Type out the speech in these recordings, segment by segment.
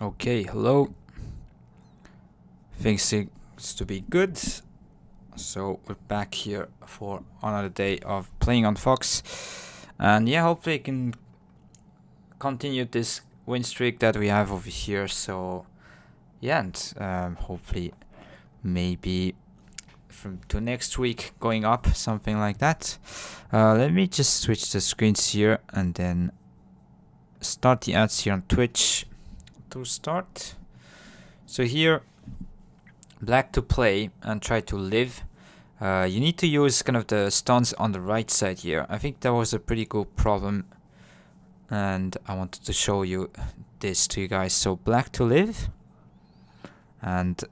Okay, hello. Things seems to be good. So we're back here for another day of playing on Fox. And yeah, hopefully I can continue this win streak that we have over here. So yeah, and hopefully maybe from to next week going up, something like that. Let me just switch the screens here and then start the ads here on Twitch to start. So here, black to play and try to live. You need to use kind of the stones on the right side here. I think that was a pretty cool problem, and I wanted to show you this to you guys. So black to live, and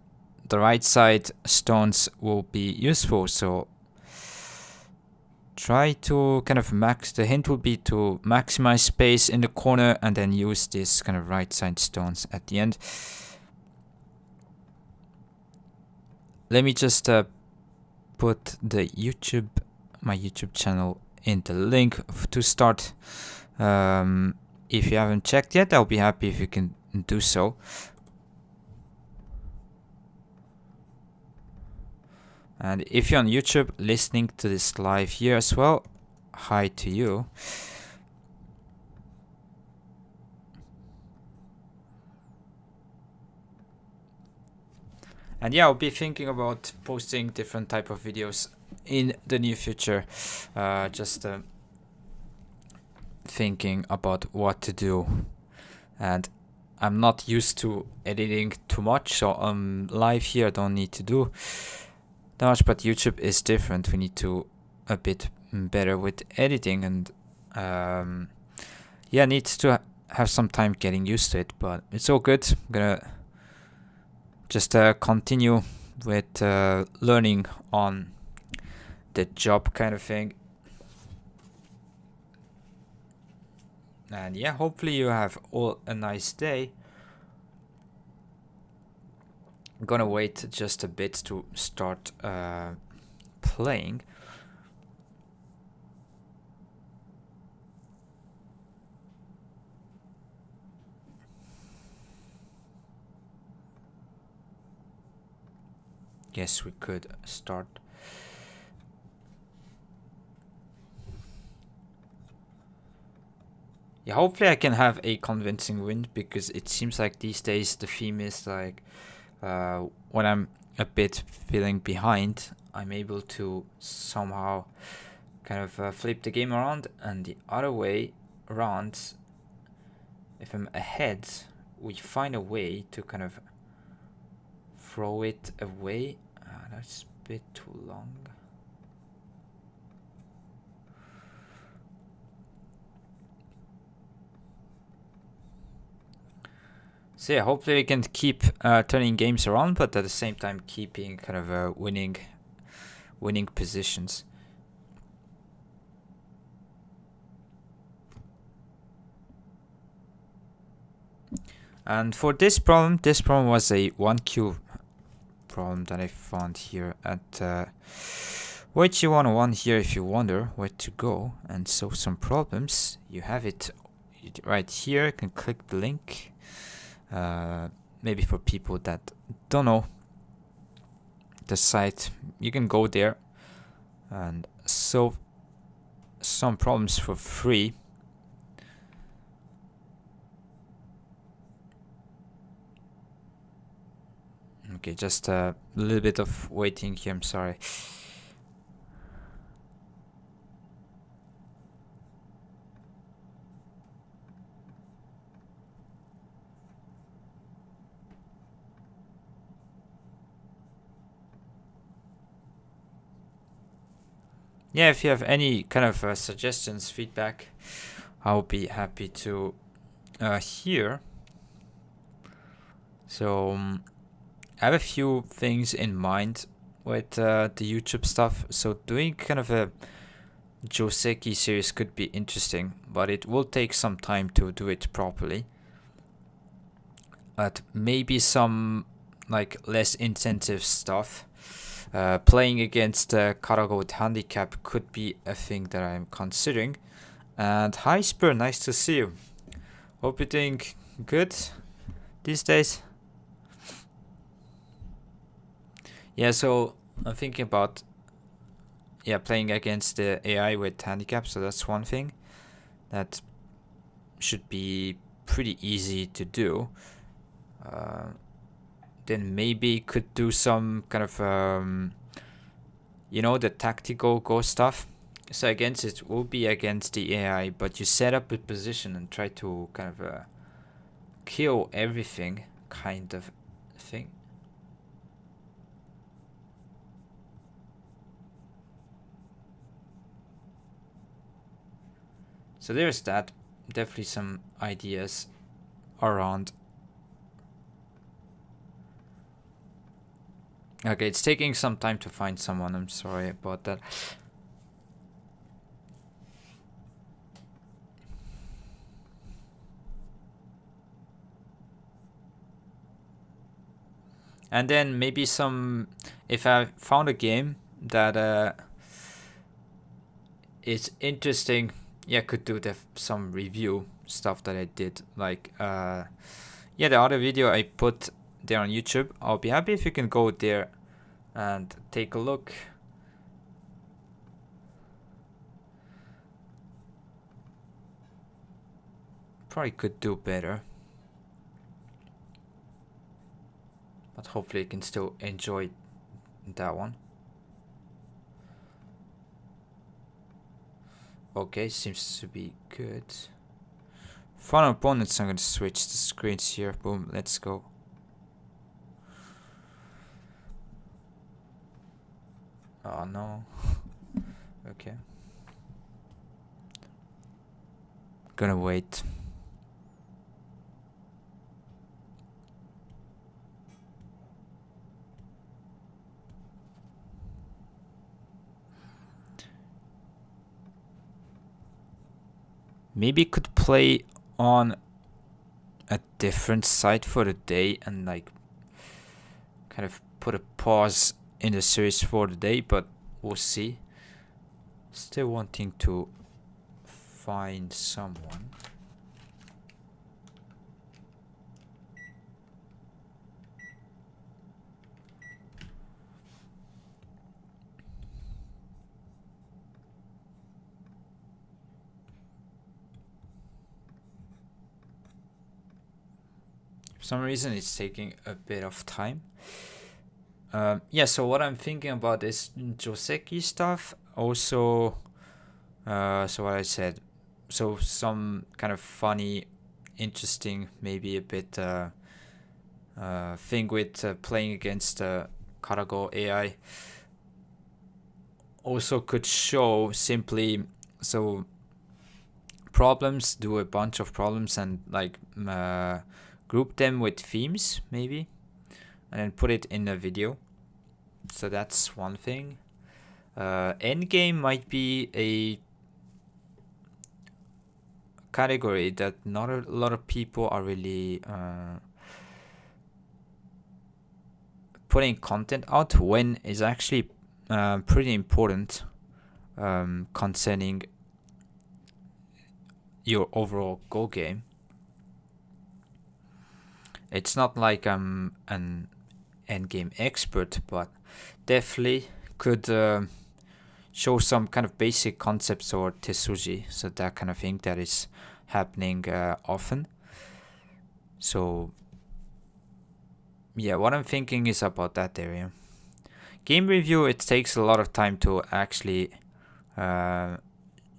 the right side stones will be useful. So try to kind of the hint will be to maximize space in the corner and then use this kind of right side stones at the end. Let me just put the my YouTube channel in the link to start. If you haven't checked yet, I'll be happy if you can do so. And if you're on YouTube listening to this live here as well, hi to you. And yeah, I'll be thinking about posting different type of videos in the near future. Just thinking about what to do. And I'm not used to editing too much, so live here I don't need to do that much, but YouTube is different. We need to a bit better with editing, and yeah, needs to have some time getting used to it, but it's all good. I'm gonna just continue with learning on the job kind of thing. And yeah, hopefully you have all a nice day. I'm gonna wait just a bit to start playing. Yes, we could start. Yeah, hopefully I can have a convincing win, because it seems like these days the theme is like when I'm a bit feeling behind, I'm able to somehow kind of flip the game around, and the other way around, if I'm ahead, we find a way to kind of throw it away. That's a bit too long. So yeah, hopefully we can keep turning games around, but at the same time keeping kind of winning positions. And for this problem was a 1Q problem that I found here at weiqi 101 here. If you wonder where to go and solve some problems, you have it right here. You can click the link. Maybe for people that don't know the site, you can go there and solve some problems for free. Okay, just a little bit of waiting here, I'm sorry. Yeah, if you have any kind of suggestions, feedback, I'll be happy to hear. So I have a few things in mind with the YouTube stuff. So doing kind of a Joseki series could be interesting, but it will take some time to do it properly. But maybe some like less intensive stuff. Playing against Karago with handicap could be a thing that I'm considering. And hi Spur, nice to see you. Hope you're doing good. these days. Yeah, so I'm thinking about playing against the AI with handicap, so that's one thing that should be pretty easy to do. Then maybe could do some kind of the tactical go stuff. So against it will be against the AI, but you set up a position and try to kind of kill everything kind of thing. So there's that. Definitely some ideas around. Okay, it's taking some time to find someone. I'm sorry about that. And then maybe if I found a game that is interesting, could do some review stuff that I did. Like, the other video I put there on YouTube. I'll be happy if you can go there and take a look. Probably could do better, but hopefully you can still enjoy that one. Okay, seems to be good. Final opponents, I'm gonna switch the screens here. Boom, let's go. Oh no. Okay. Gonna wait. Maybe could play on a different site for the day and like kind of put a pause in the series for the day, but we'll see. Still wanting to find someone. For some reason it's taking a bit of time. So what I'm thinking about is Joseki stuff. Also, so what I said, so some kind of funny, interesting, maybe a bit thing with playing against Karago AI. Also could show simply, so problems, do a bunch of problems and like group them with themes maybe, and then put it in a video. So that's one thing. Endgame might be a category that not a lot of people are really putting content out when is actually pretty important concerning your overall Go game. It's not like I'm an endgame expert, but definitely could show some kind of basic concepts or tesuji, so that kind of thing that is happening often. So what I'm thinking is about that area. Game review, it takes a lot of time to actually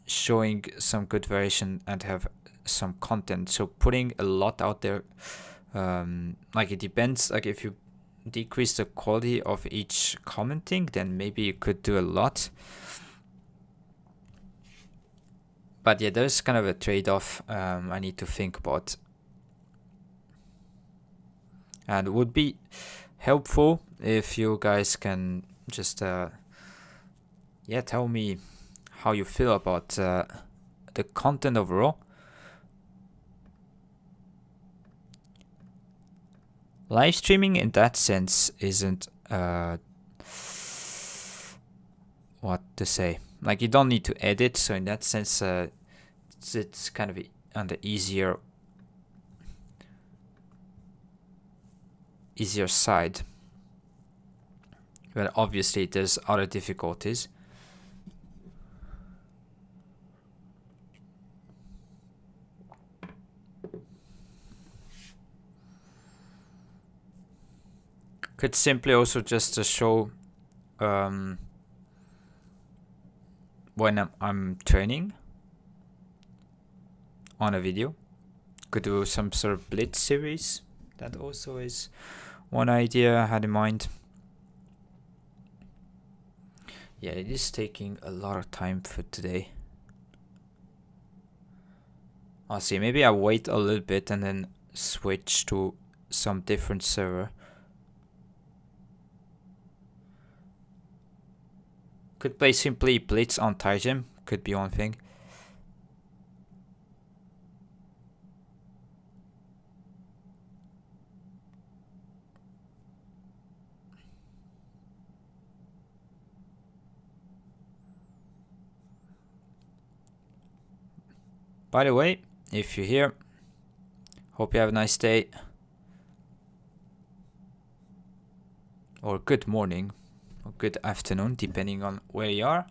showing some good variation and have some content. So putting a lot out there, like it depends. Like if you decrease the quality of each commenting, then maybe you could do a lot. But there's kind of a trade-off I need to think about. And it would be helpful if you guys can just tell me how you feel about the content overall. Live streaming in that sense isn't what to say. Like you don't need to edit, so in that sense it's kind of on the easier easier side. But obviously there's other difficulties. Could simply also just to show when I'm training on a video. Could do some sort of blitz series. That also is one idea I had in mind. Yeah, it is taking a lot of time for today. I'll see, maybe I wait a little bit and then switch to some different server. Could play simply blitz on Taijim, could be one thing. By the way, if you're here, hope you have a nice day. Or good morning. Or good afternoon, depending on where you are.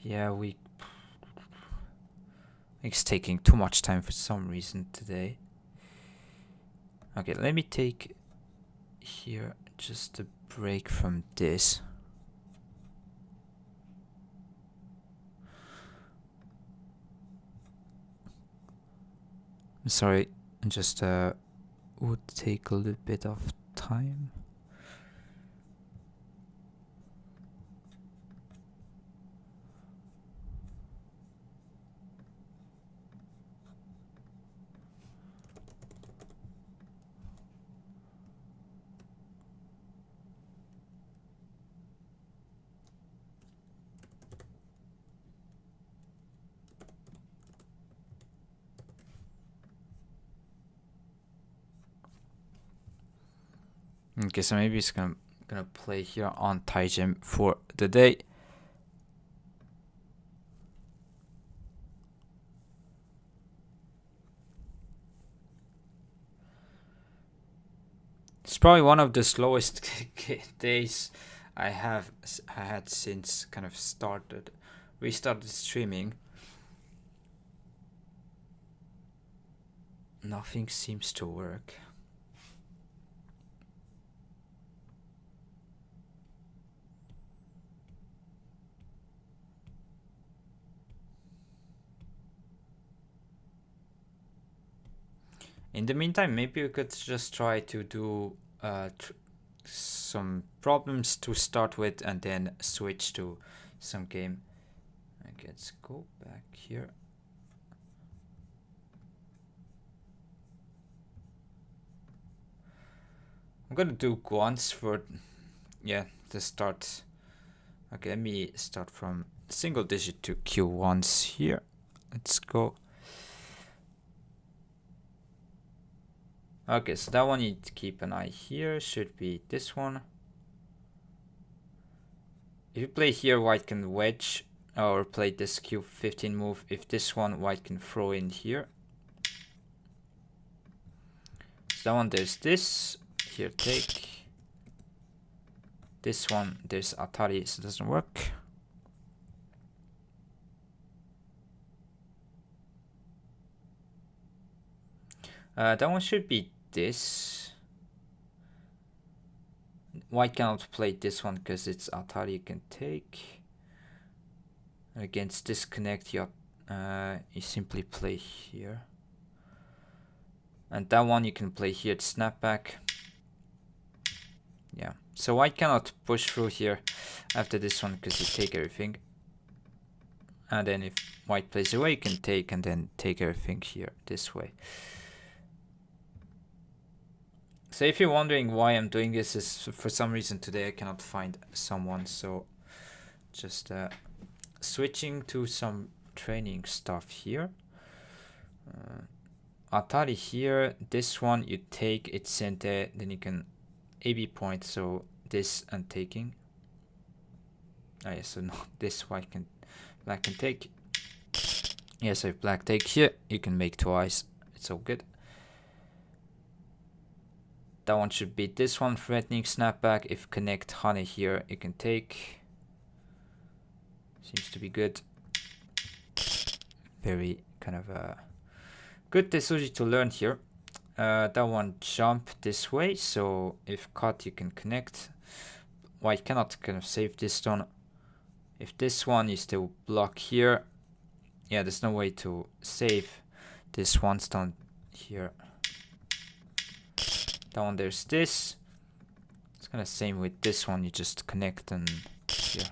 Yeah, it's taking too much time for some reason today. Okay, let me take here just a break from this. I'm sorry, just would take a little bit of time. Okay, so maybe it's gonna play here on Taijim for the day. It's probably one of the slowest days I had since kind of restarted streaming. Nothing seems to work. In the meantime, maybe we could just try to do some problems to start with and then switch to some game. Okay, let's go back here. I'm gonna do guans for, to start. Okay, let me start from single digit to Q1s here. Let's go. Okay, so that one you need to keep an eye here. Should be this one. If you play here, white can wedge or play this Q15 move. If this one, white can throw in here. So that one, there's this. Here, take. This one, there's Atari, so it doesn't work. That one should be this. White cannot play this one because it's Atari, you can take. Against disconnect, you simply play here. And that one you can play here, it's snapback. Yeah, so white cannot push through here after this one because you take everything. And then if white plays away, you can take and then take everything here this way. So if you're wondering why I'm doing this, is for some reason today I cannot find someone, so just switching to some training stuff here. Atari here, this one you take, it's center, then you can AB point, so this and taking. Oh yeah, so not this white can, black can take. Yeah, so if black take here, you can make twice, it's all good. That one should be this one, threatening snapback. If connect honey here, you can take. Seems to be good. Very kind of a good decision to learn here. That one jump this way, so if cut you can connect. White cannot kind of save this stone. If this one you still block here, yeah, there's no way to save this one stone here. That one, there's this. It's kind of same with this one, you just connect and here.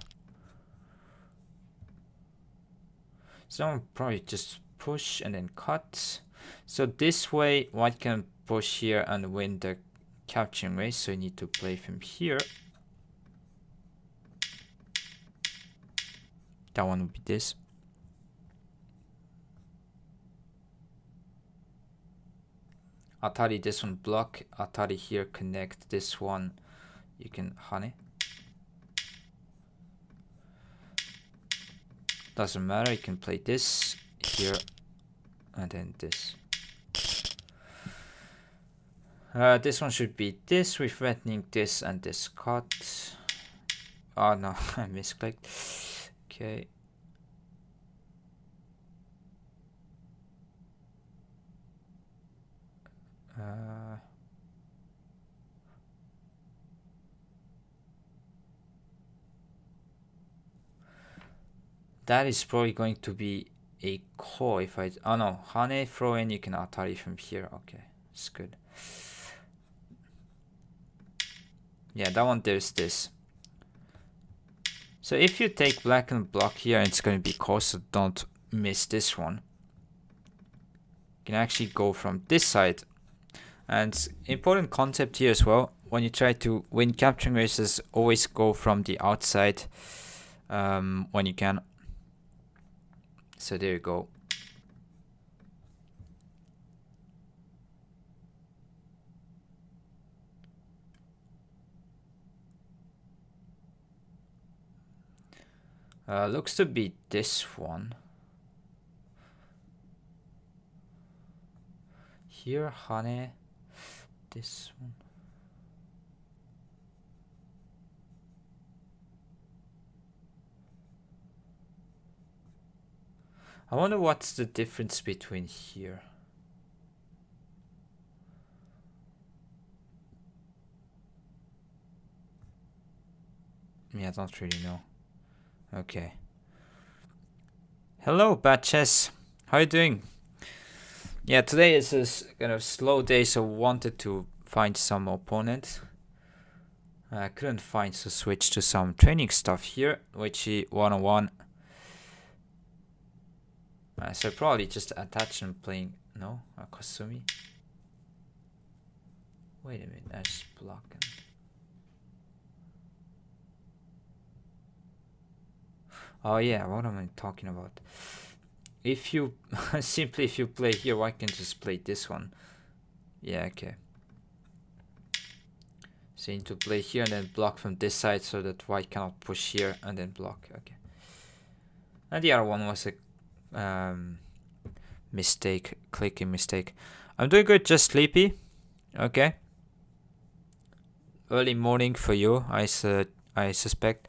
So I'll probably just push and then cut. So this way white can push here and win the capturing race, so you need to play from here. That one would be this. Atari this one block, Atari here connect this one, you can honey. Doesn't matter, you can play this here and then this. This one should be this, with threatening this and this cut. Oh no, I misclicked. Okay. That is probably going to be a call if I... Oh no, Hane throw in, you can Atari from here. Okay, it's good. Yeah, that one, there's this. So if you take black and block here, it's going to be call, so don't miss this one. You can actually go from this side. And important concept here as well, when you try to win capturing races, always go from the outside when you can. So there you go. Looks to be this one. Here, Hane. This one. I wonder what's the difference between here. Yeah, I don't really know. Okay. Hello, Bad Chess. How are you doing? Yeah, today is a kind of slow day, so wanted to find some opponent. I couldn't find, so switch to some training stuff here. weiqi 101. So probably just attach and playing. No, Kasumi. Wait a minute, I just block him. Oh yeah, what am I talking about? If you simply if you play here, why can't you just play this one? Yeah, okay. So you need to play here and then block from this side so that white cannot push here and then block. Okay. And the other one was a mistake, clicking mistake. I'm doing good, just sleepy. Okay. Early morning for you, I suspect.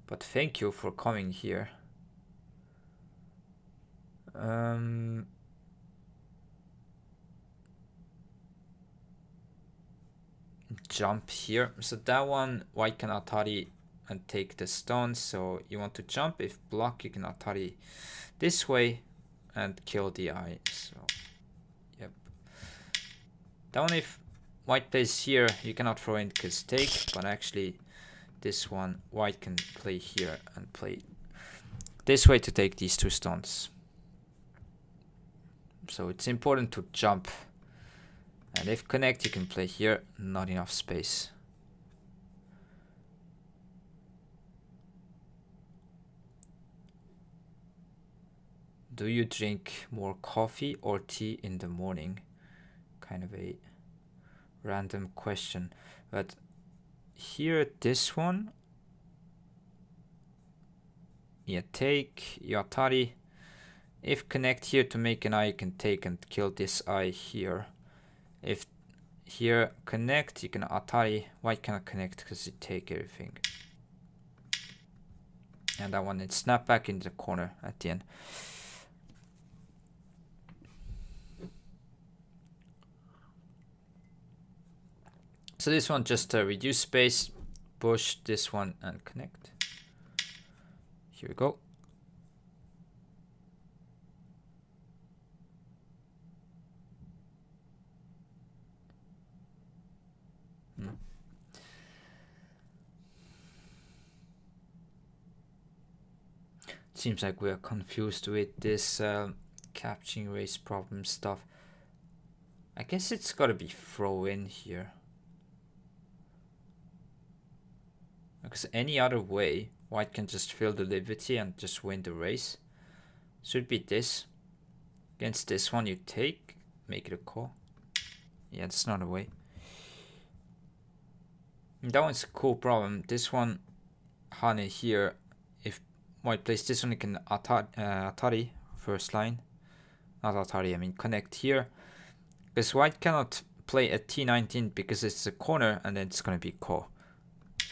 But thank you for coming here. Jump here. So that one, white can Atari and take the stone. So you want to jump. If block, you can Atari this way and kill the eye. So, yep. That one, if white plays here, you cannot throw in because take. But actually, this one, white can play here and play this way to take these two stones. So it's important to jump. And if connect, you can play here. Not enough space. Do you drink more coffee or tea in the morning? Kind of a random question. But here, this one. Yeah, take Yatari. If connect here to make an eye, you can take and kill this eye here. If here, connect, you can Atari. White cannot connect because you take everything. And that one, it snap back into the corner at the end. So this one just reduce space, push this one and connect. Here we go. Seems like we are confused with this capturing race problem stuff. I guess it's gotta be throw in here. Because any other way, white can just fill the liberty and just win the race. Should be this. Against this one you take, make it a call. Yeah, it's not a way. And that one's a cool problem. This one, honey here, if white plays this one, you can Atari first line. Not Atari, I mean connect here. Because white cannot play a T19 because it's a corner and then it's gonna be call.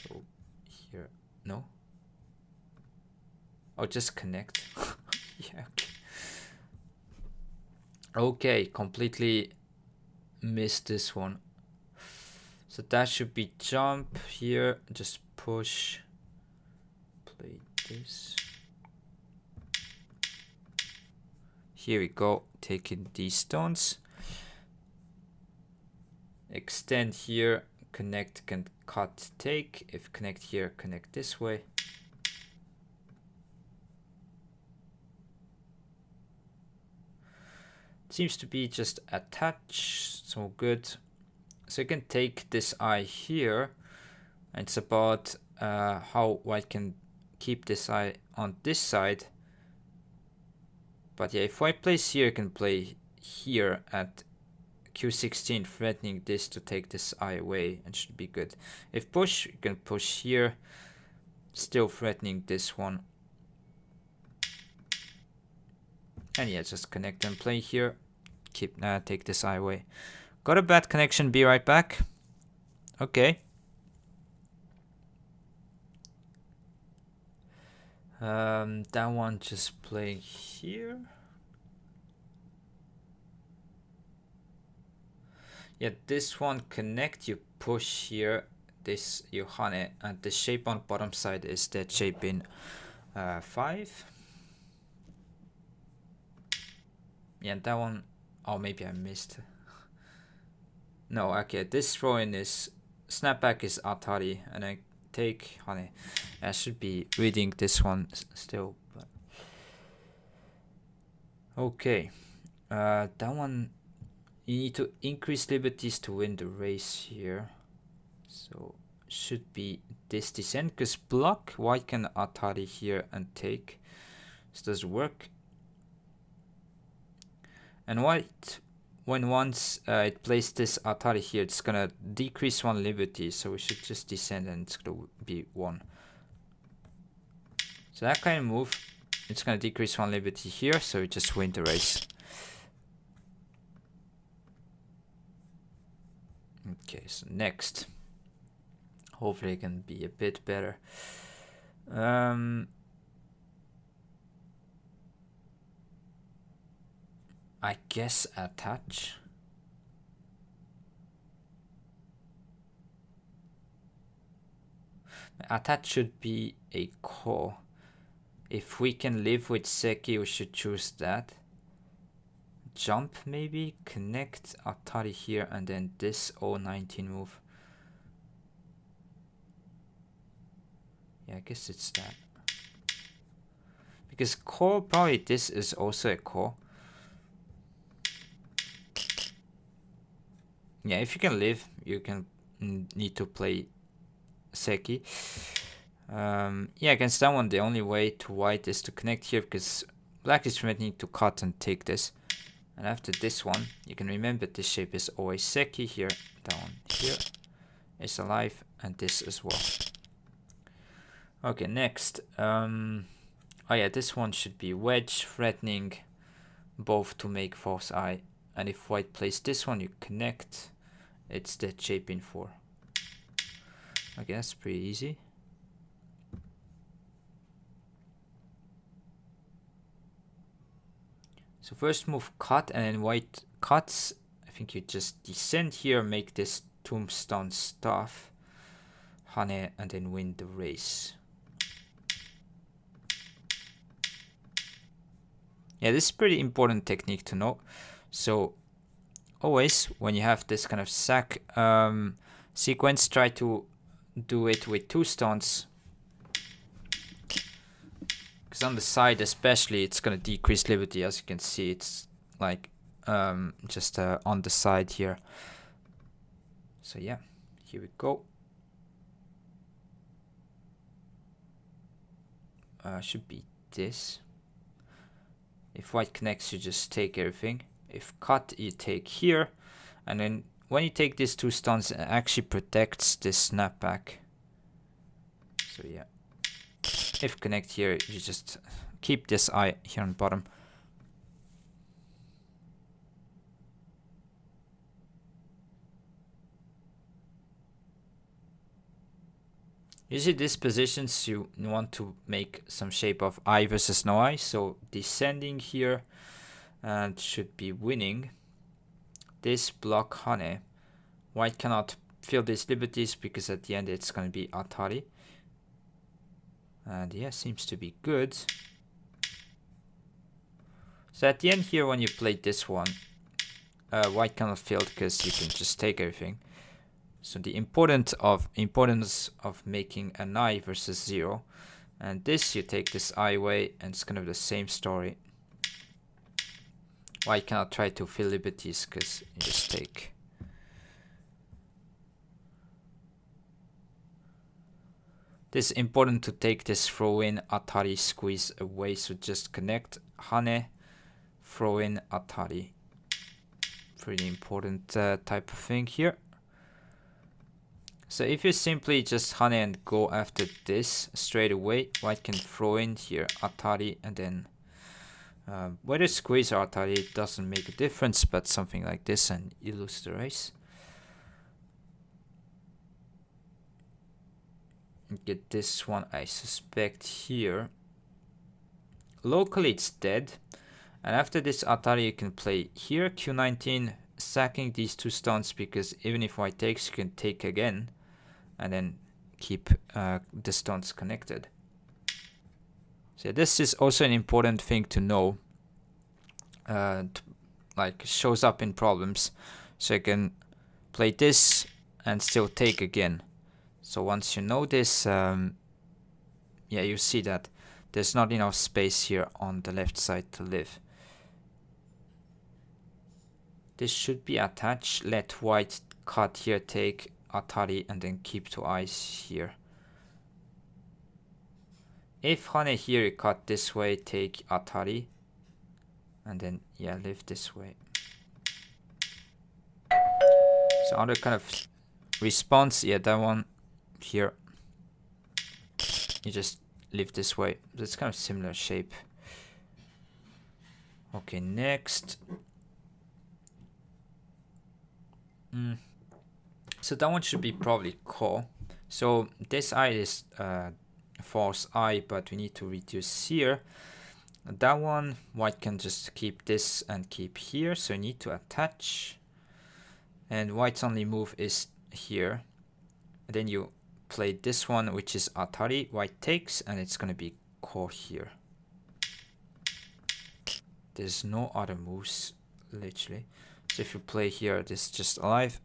So here, no. Oh, just connect. Yeah, okay. Okay, completely missed this one. So that should be jump here, just push, play this. Here we go, taking these stones. Extend here, connect, can cut, take. If connect here, connect this way. Seems to be just attach, so good. So you can take this eye here, and it's about how white can keep this eye on this side. But yeah, if white plays here, you can play here at Q16, threatening this to take this eye away, and should be good. If push, you can push here, still threatening this one. And yeah, just connect and play here, keep take this eye away. Got a bad connection, be right back. Okay. That one just playing here. Yeah, this one connect, you push here, this you honey, and the shape on bottom side is that shape in 5. Yeah, that one, oh maybe I missed. No, okay, this throw in is snapback is Atari, and I take honey. I should be reading this one still, but okay. That one, you need to increase liberties to win the race here. So should be this descent, because block white can Atari here and take. This does work. And white, when once it plays this Atari here, it's gonna decrease 1 liberty, so we should just descend and it's gonna be 1. So that kind of move, it's gonna decrease 1 liberty here, so we just win the race. Okay, so next. Hopefully it can be a bit better. I guess attach. Attach should be a call. If we can live with Seki, we should choose that. Jump maybe, connect Atari here, and then this 019 move. Yeah, I guess it's that. Because call, probably this is also a call. Yeah, if you can live, you can need to play Seki. Yeah, against that one, the only way to white is to connect here, because black is threatening to cut and take this. And after this one, you can remember this shape is always Seki here. That one here is alive, and this as well. Okay, next. Oh yeah, this one should be wedge, threatening both to make false eye. And if white plays this one, you connect. it's dead shape in 4. Okay, that's pretty easy. So first move cut, and then white cuts. I think you just descend here, make this tombstone stuff, Hane, and then win the race. Yeah, this is pretty important technique to know. So always when you have this kind of sack sequence, try to do it with 2 stones. Because on the side especially, it's going to decrease liberty. As you can see, it's like just on the side here. So yeah, here we go. Should be this. If white connects, you just take everything. If cut, you take here. And then when you take these 2 stones, it actually protects this snapback. So yeah. If connect here, you just keep this eye here on the bottom. Usually these positions you want to make some shape of eye versus no eye. So descending here and should be winning. This block Hane. White cannot fill these liberties because at the end it's going to be Atari. And yeah, seems to be good. So at the end here, when you play this one, white cannot fill because you can just take everything. So the importance of making an eye versus 0, and this you take this eye away, and it's kind of the same story. White cannot try to fill liberties because you just take. This is important to take this throw in Atari squeeze away. So just connect Hane, throw in Atari. Pretty important type of thing here. So if you simply just Hane and go after this straight away, white can throw in here Atari, and then whether squeeze or Atari, it doesn't make a difference, but something like this and you lose the race. Get this one, I suspect here. Locally it's dead, and after this Atari you can play here Q19, sacking these 2 stones, because even if white takes, you can take again and then keep the stones connected. So this is also an important thing to know, like shows up in problems. So you can play this and still take again. So once you know this, yeah, you see that there's not enough space here on the left side to live. This should be attached. Let white cut here, take Atari, and then keep 2 eyes here. If Hane here, you cut this way, take Atari, and then yeah, live this way. So other kind of response, yeah, that one here, you just live this way. It's kind of similar shape. Okay, next. So that one should be probably core. So this eye is false eye, but we need to reduce here. That one, white can just keep this and keep here, so you need to attach. And white's only move is here. And then you play this one, which is Atari. White takes, and it's going to be core here. There's no other moves, literally. So if you play here, this is just alive.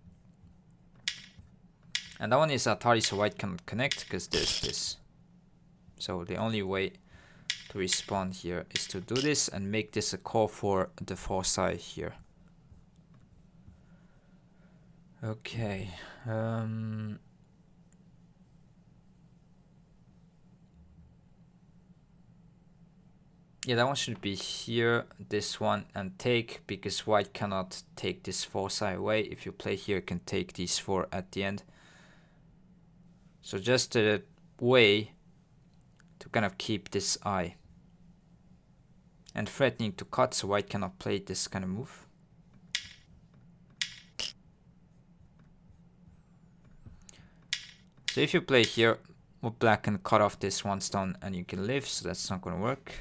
And that one is Atari, so white can connect because there's this. So the only way to respond here is to do this and make this a core for the foresight here. Okay. Yeah, that one should be here, this one, and take, because white cannot take this foresight away. If you play here, you can take these 4 at the end. So just a way to kind of keep this eye. And threatening to cut, so white cannot play this kind of move. So if you play here, well, black can cut off this one stone and you can live, so that's not going to work.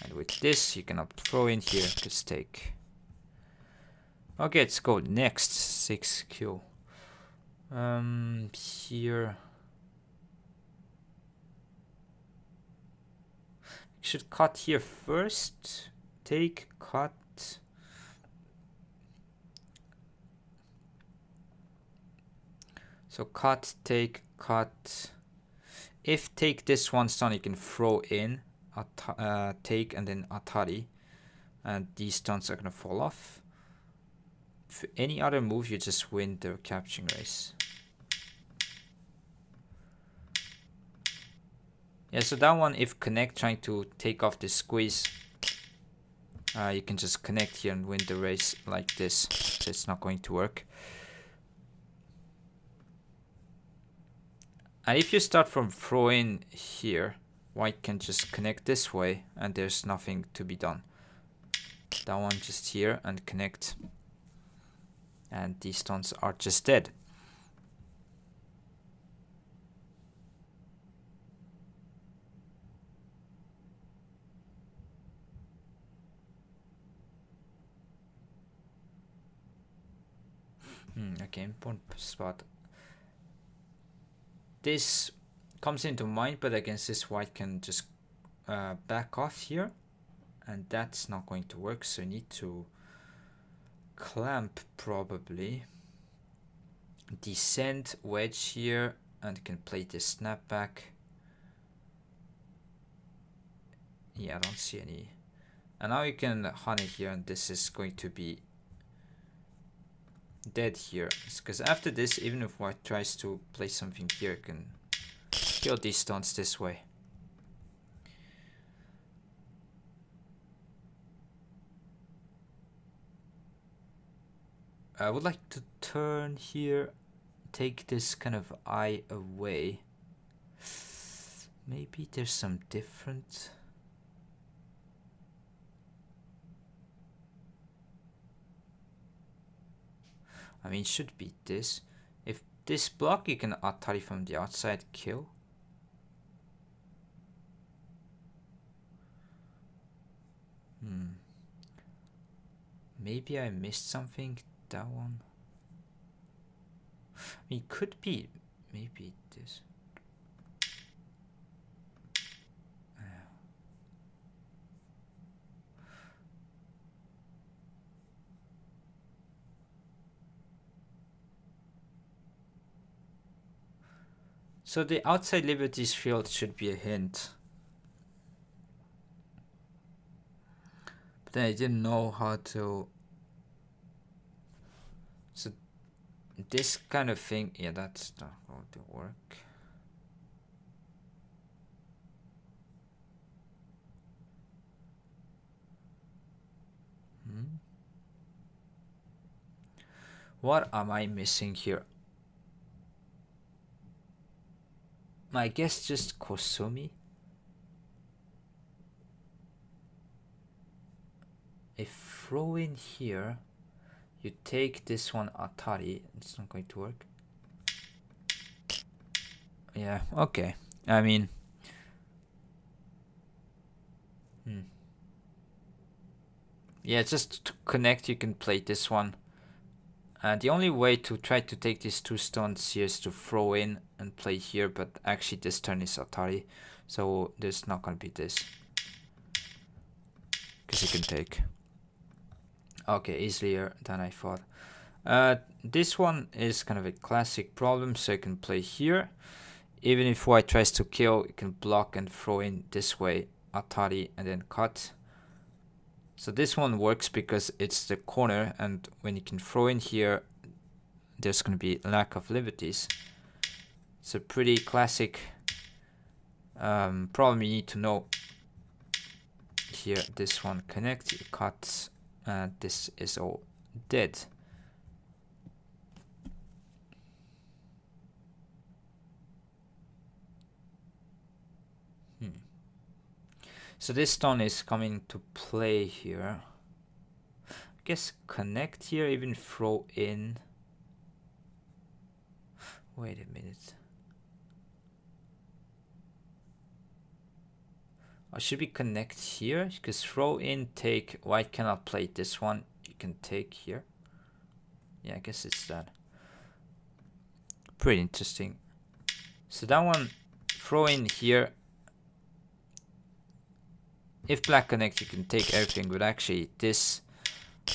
And with this, you cannot throw in here, just take. Okay, let's go next. 6Q. Here. Should cut here first. Take, cut. So cut, take, cut. If take this one stone, you can throw in, take, and then atari. And these stones are going to fall off. For any other move, you just win the capturing race. Yeah, so that one, if connect trying to take off this squeeze, you can just connect here and win the race like this. So it's not going to work. And if you start from throw in here, white can just connect this way and there's nothing to be done. That one just here and connect. And these stones are just dead. Okay, important spot. This comes into mind, but against this white can just back off here. And that's not going to work, so you need to clamp probably. Descend, wedge here, and you can play this snapback. Yeah, I don't see any. And now you can honey here, and this is going to be dead here. Because after this, even if white tries to play something here, you can kill these stones this way. I would like to turn here, take this kind of eye away. Maybe there's some different. I mean, it should be this. If this block, you can atari from the outside, kill. Maybe I missed something. That one. I mean, it could be maybe this. So the outside liberties field should be a hint. But then I didn't know how to. So this kind of thing, yeah, that's not going to work. What am I missing here? I guess just Kosumi. If throw in here, you take this one atari, it's not going to work. Yeah, okay. I mean, yeah, just to connect, you can play this one. The only way to try to take these two stones here is to throw in and play here, but actually this turn is atari, so there's not going to be this. Because you can take. Okay, easier than I thought. This one is kind of a classic problem, so you can play here. Even if white tries to kill, you can block and throw in this way, atari, and then cut. So this one works because it's the corner, and when you can throw in here, there's going to be lack of liberties. It's a pretty classic problem you need to know. Here, this one connect, you cut, and this is all dead. So this stone is coming to play here. I guess connect here, even throw in. Wait a minute. Or should we connect here? Because throw in, take. White cannot play this one. You can take here. Yeah, I guess it's that. Pretty interesting. So that one, throw in here. If black connects, you can take everything, but actually this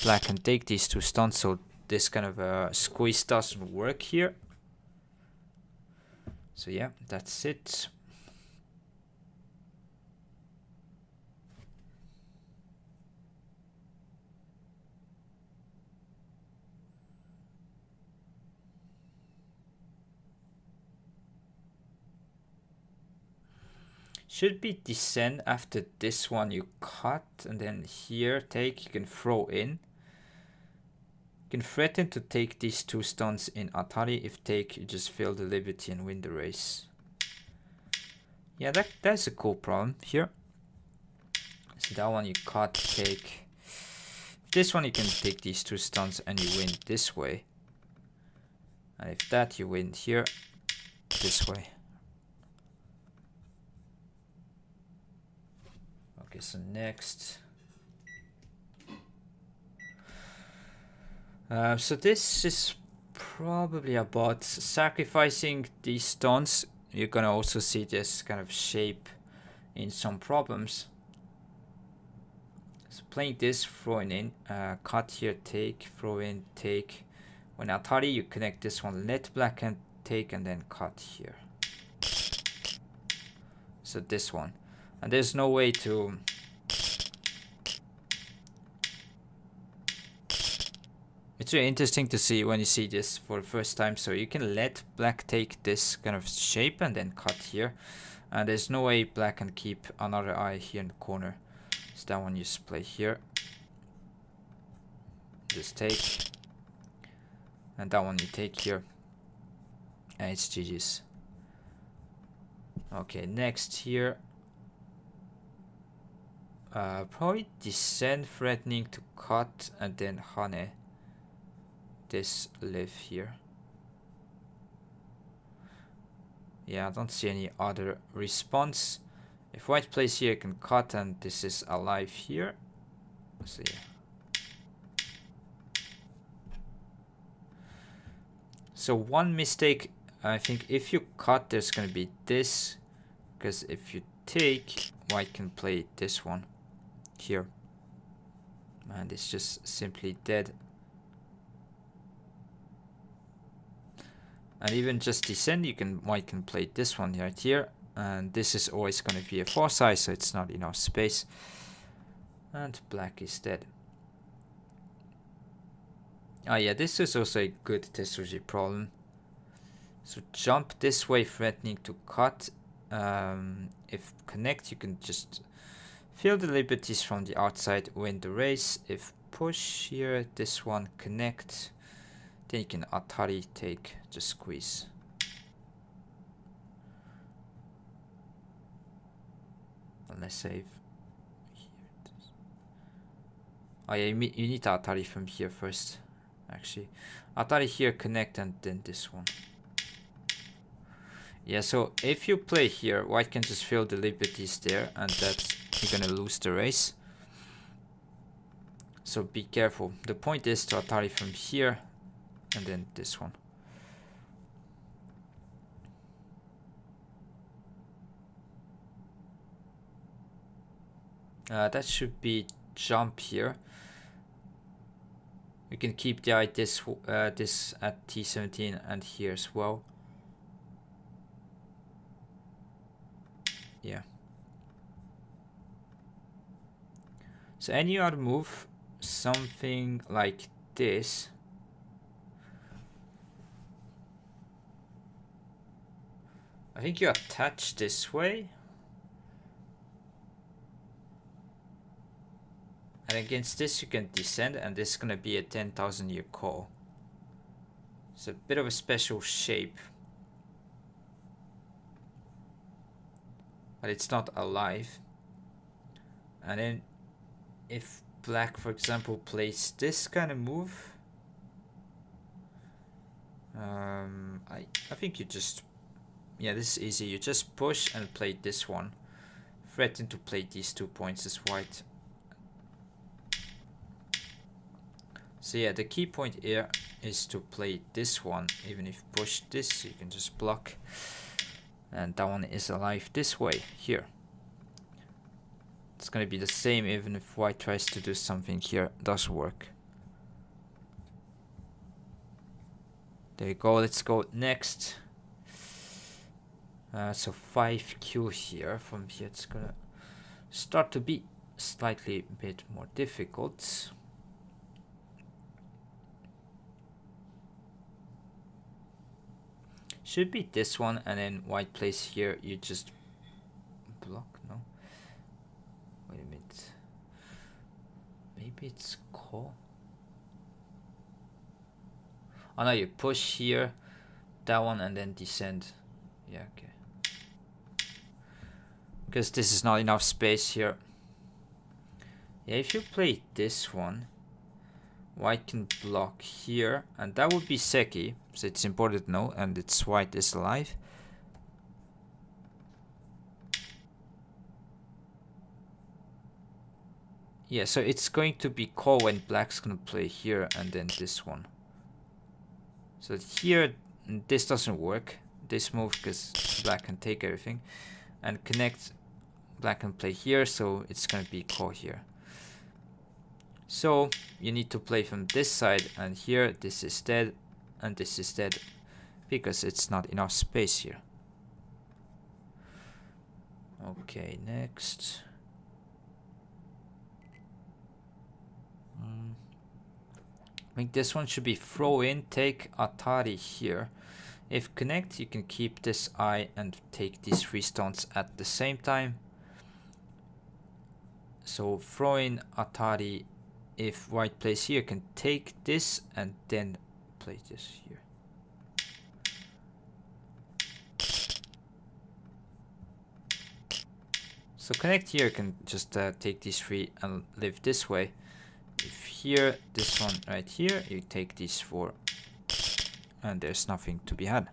black can take these two stones, so this kind of squeeze doesn't work here. So yeah, that's it. Should be descend after this one you cut, and then here take, you can throw in. You can threaten to take these two stones in Atari. If take, you just fill the liberty and win the race. Yeah, that's a cool problem here. So that one you cut, take. This one you can take these two stones and you win this way. And if that, you win here, this way. Okay, so next. So this is probably about sacrificing these stones. You're gonna also see this kind of shape in some problems. So playing this, throwing in, cut here, take, throw in, take. When Atari, you connect this one, let black and take, and then cut here. So this one. And there's no way to... It's really interesting to see when you see this for the first time. So you can let black take this kind of shape and then cut here. And there's no way black can keep another eye here in the corner. So that one you just play here. Just take. And that one you take here. And it's GG's. Okay, next here. Probably descend, threatening to cut, and then Hane. This live here. Yeah, I don't see any other response. If white plays here, you can cut, and this is alive here. So yeah. So one mistake, I think, if you cut, there's gonna be this, because if you take, white can play this one here, and it's just simply dead. And even just descend, white can play this one right here, and this is always going to be a 4 size, so it's not enough space, and black is dead. Oh yeah, this is also a good strategy problem. So jump this way, threatening to cut. If connect, you can just fill the liberties from the outside, win the race. If push here, this one connect. Then you can Atari take, just squeeze. And let's save. Here it is. Oh yeah, you need to Atari from here first, actually. Atari here, connect, and then this one. Yeah, so if you play here, white can just fill the liberties there, and that's, you're gonna lose the race. So be careful. The point is to Atari from here, and then this one. That should be jump here. You can keep the eye this at T17 and here as well. Yeah. So any other move, something like this. I think you attach this way. And against this you can descend, and this is gonna be a 10,000 year call. It's a bit of a special shape. But it's not alive. And then if black, for example, plays this kind of move, I think you just, yeah, this is easy. You just push and play this one, threaten to play these 2 points as white. So yeah, the key point here is to play this one. Even if you push this, you can just block. And that one is alive this way, here. It's gonna be the same even if white tries to do something here. It doesn't work. There you go, let's go next. So 5q here. From here it's gonna start to be slightly a bit more difficult. Should be this one, and then white plays here, you just block, no? Wait a minute. Maybe it's call. Oh no, you push here, that one, and then descend. Yeah, okay. Because this is not enough space here. Yeah, if you play this one, white can block here, and that would be Seki, so it's important to know, and it's white is alive. Yeah, so it's going to be call when black's gonna play here, and then this one. So here, this doesn't work, this move, because black can take everything, and connect, black can play here, so it's gonna be call here. So you need to play from this side, and here this is dead and this is dead because it's not enough space here. Okay, next. I think this one should be throw in, take Atari here. If connect, you can keep this eye and take these 3 stones at the same time. So throw in Atari. If white plays here, can take this and then play this here. So connect here can just take these 3 and live this way. If here, this one right here, you take these 4 and there's nothing to be had.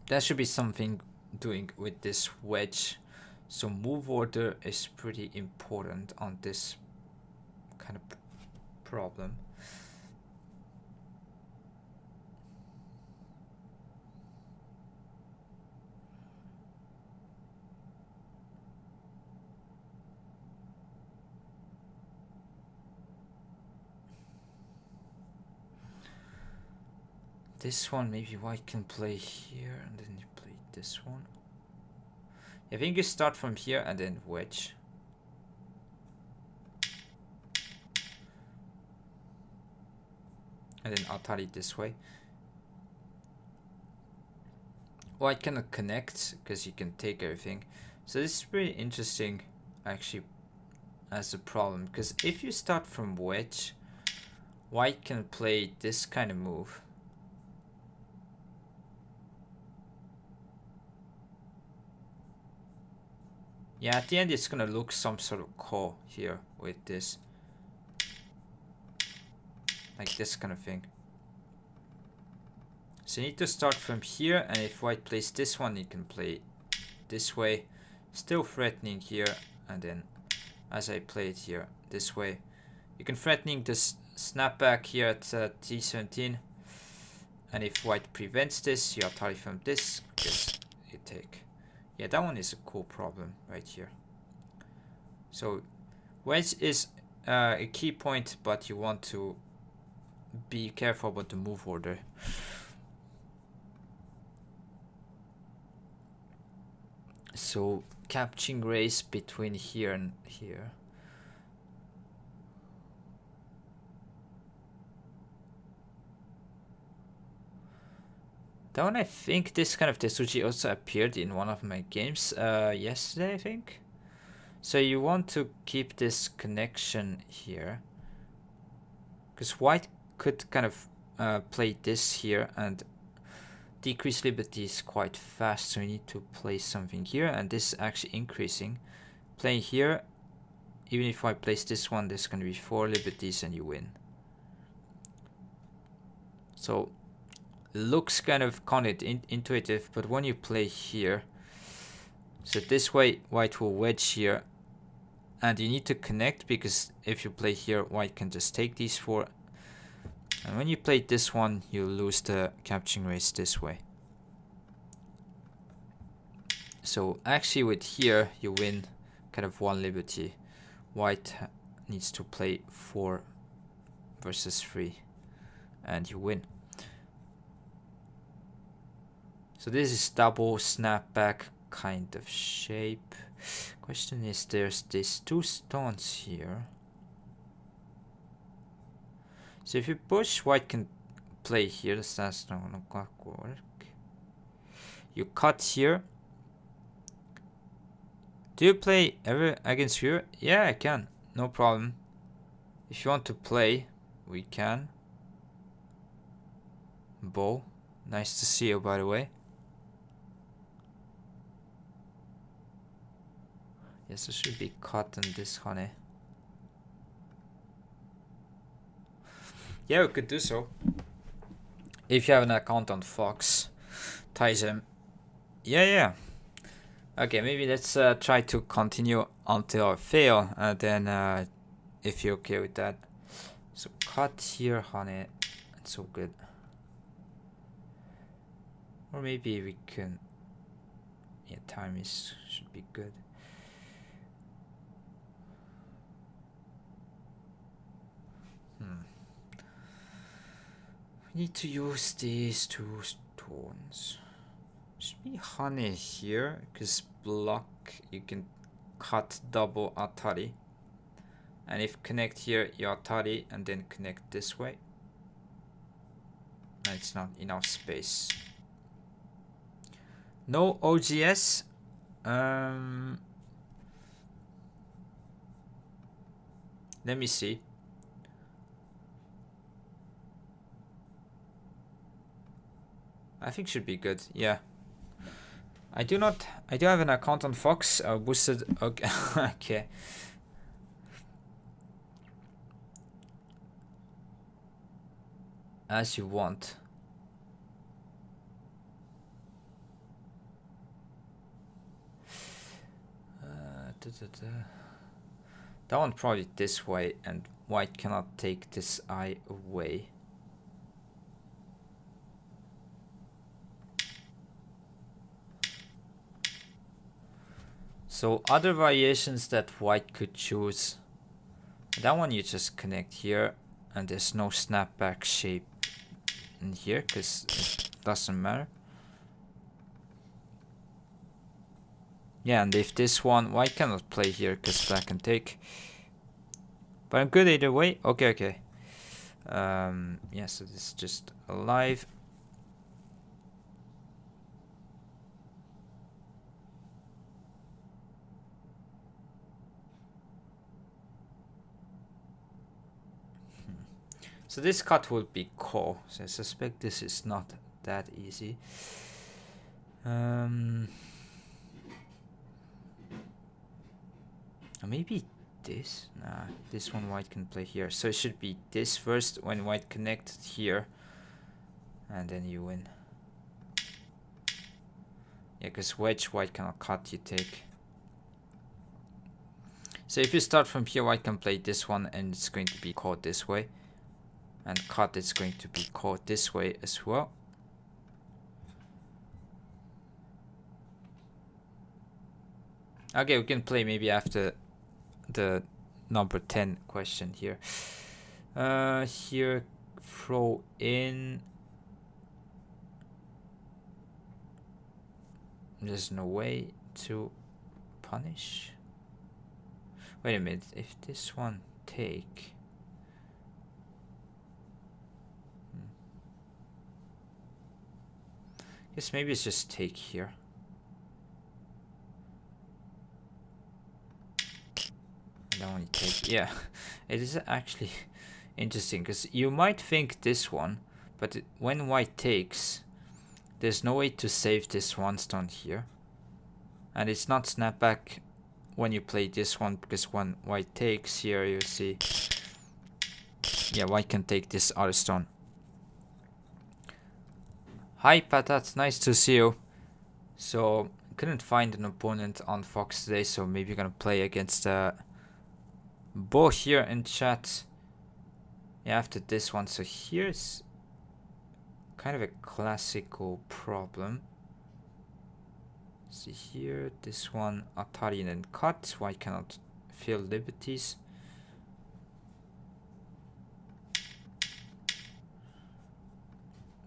That should be something doing with this wedge. So move order is pretty important on this kind of problem. This one, maybe white can play here and then you play this one. I think you start from here and then wedge. And then Atari this way. White cannot connect because you can take everything. So this is pretty interesting actually as a problem, because if you start from wedge, white can play this kind of move. Yeah, at the end it's gonna look some sort of call here with this. Like this kind of thing. So you need to start from here, and if white plays this one, you can play this way. Still threatening here, and then as I play it here, this way. You can threatening this snapback here at T17. And if white prevents this, you Atari from this, because you take. Yeah, that one is a cool problem right here. So wedge is a key point, but you want to be careful about the move order. So capturing race between here and here. That one, I think this kind of Tetsuji also appeared in one of my games yesterday, I think. So you want to keep this connection here, because white could kind of play this here and decrease liberties quite fast, so you need to play something here, and this is actually increasing. Playing here, even if I place this one, there's going to be 4 liberties and you win. So looks kind of intuitive, but when you play here, so this way white will wedge here, and you need to connect, because if you play here, white can just take these 4, and when you play this one, you lose the capturing race this way. So actually with here, you win kind of 1 liberty. White needs to play 4 versus 3, and you win. So this is double snapback kind of shape. Question is, there's these 2 stones here. So if you push, white can play here. That's not gonna work. You cut here. Do you play ever against viewer? Yeah, I can. No problem. If you want to play, we can. Bow. Nice to see you, by the way. Yes, it should be cut in this, honey. Yeah, we could do so. If you have an account on Fox, Tyson. Yeah. Okay, maybe let's try to continue until I fail, and then if you're okay with that. So cut here, honey. It's so good. Or maybe we can. Yeah, time should be good. We need to use these 2 stones. Should be honey here, because block you can cut double atari, and if connect here, you atari, and then connect this way. And it's not enough space. No OGS. Let me see. I think should be good. Yeah. I do have an account on Fox. Boosted. Okay. Okay. As you want. That one probably this way, and white cannot take this eye away. So other variations that white could choose. That one you just connect here, and there's no snapback shape in here because it doesn't matter. Yeah, and if this one, white cannot play here because black can take. But I'm good either way. Okay. Yeah, so this is just alive. So this cut will be core. So I suspect this is not that easy. Maybe this? Nah, this one white can play here. So it should be this first when white connected here. And then you win. Yeah, because wedge white cannot cut, you take. So if you start from here, white can play this one and it's going to be caught this way. And cut, it's going to be caught this way as well. Okay, we can play maybe after the number 10 question here. Here, throw in. There's no way to punish. Wait a minute, if this one take. Guess maybe it's just take here. I don't want to take. Yeah, it is actually interesting because you might think this one, but when white takes, there's no way to save this one stone here, and it's not snapback when you play this one because when white takes here, you see. Yeah, white can take this other stone. Hi Patat, nice to see you. So couldn't find an opponent on Fox today, so maybe you're gonna play against Bo here in chat. Yeah, after this one. So here's kind of a classical problem. See here, this one Atari and cut. Why cannot feel liberties?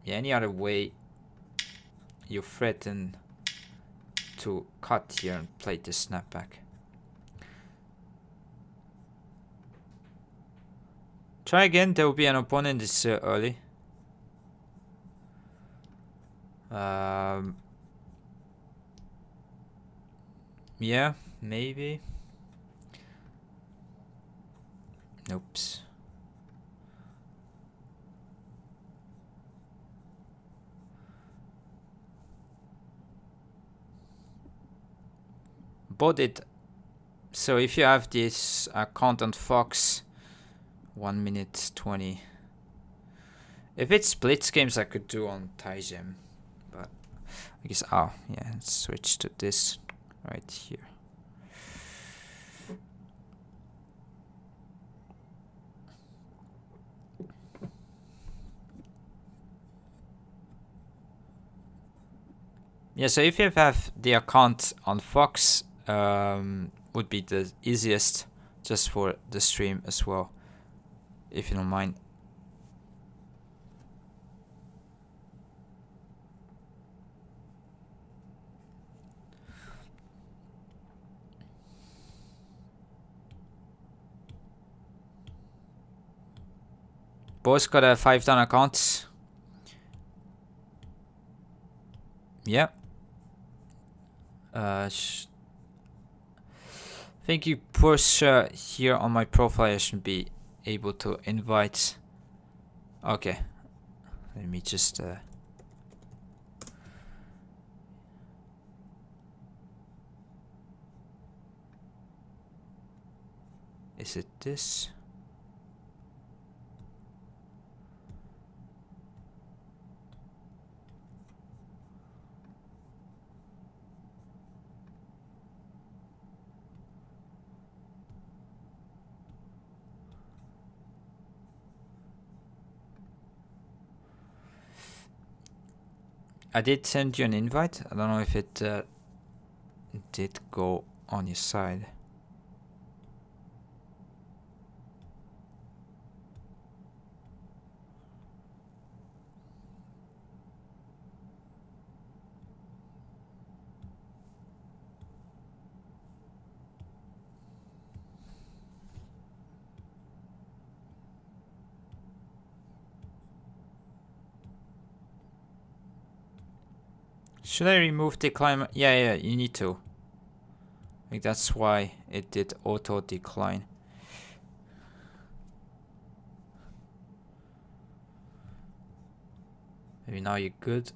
Yeah, any other way you threaten to cut here and play the snapback. Try again, there will be an opponent this early. Yeah, maybe. Oops. Bought it. So if you have this account on Fox, 1 minute 20. If it's splits games, I could do on Taijim, but I guess yeah, let's switch to this right here. Yeah, so if you have the account on Fox, would be the easiest just for the stream as well, if you don't mind. Both got a 5 down account. Yeah. I think you push here on my profile. I should be able to invite. Okay. Let me just is it this? I did send you an invite. I don't know if it did go on your side. Should I remove decline? Yeah, you need to. I think that's why it did auto decline. Maybe now you're good.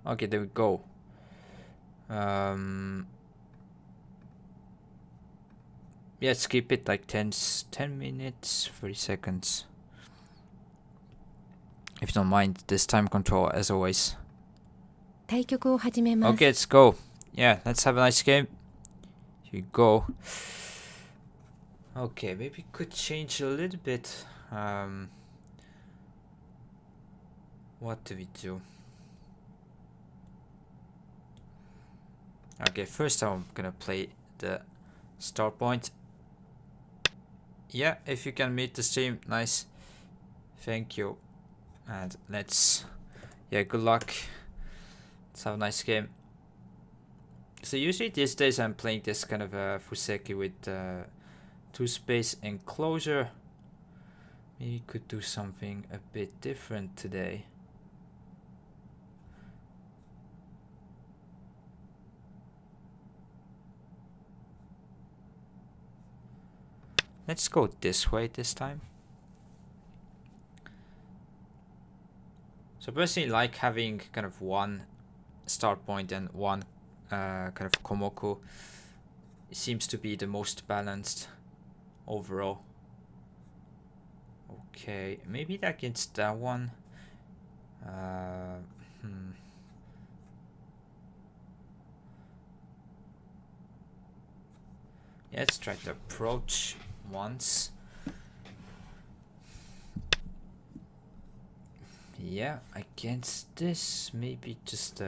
Okay, there we go. Yeah, skip it like 10 minutes, 30 seconds. If you don't mind, this time control as always. Okay, let's go. Yeah, let's have a nice game. Here you go. Okay, maybe could change a little bit. What do we do? Okay, first I'm gonna play the start point. Yeah, if you can meet the stream, nice. Thank you. And let's, yeah, good luck. Let's have a nice game. So usually these days I'm playing this kind of a Fuseki with 2-space enclosure. Maybe could do something a bit different today. Let's go this way this time. So personally, like having kind of one start point and one kind of komoku. It seems to be the most balanced overall. Okay, maybe against that one. Yeah, let's try to approach once. Yeah, against this, maybe just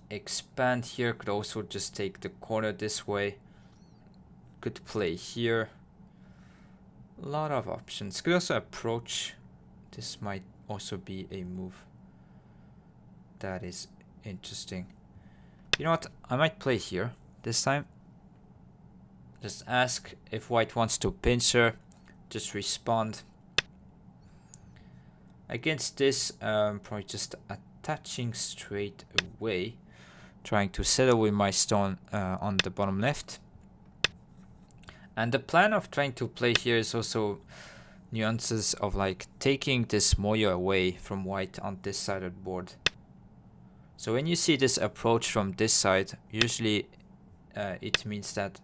expand here. Could also just take the corner this way. Could play here. A lot of options. Could also approach. This might also be a move that is interesting. You know what? I might play here this time. Just ask if white wants to pincer. Just respond. Against this, probably just attaching straight away. Trying to settle with my stone on the bottom left. And the plan of trying to play here is also nuances of like taking this moyo away from white on this side of the board. So when you see this approach from this side, usually it means that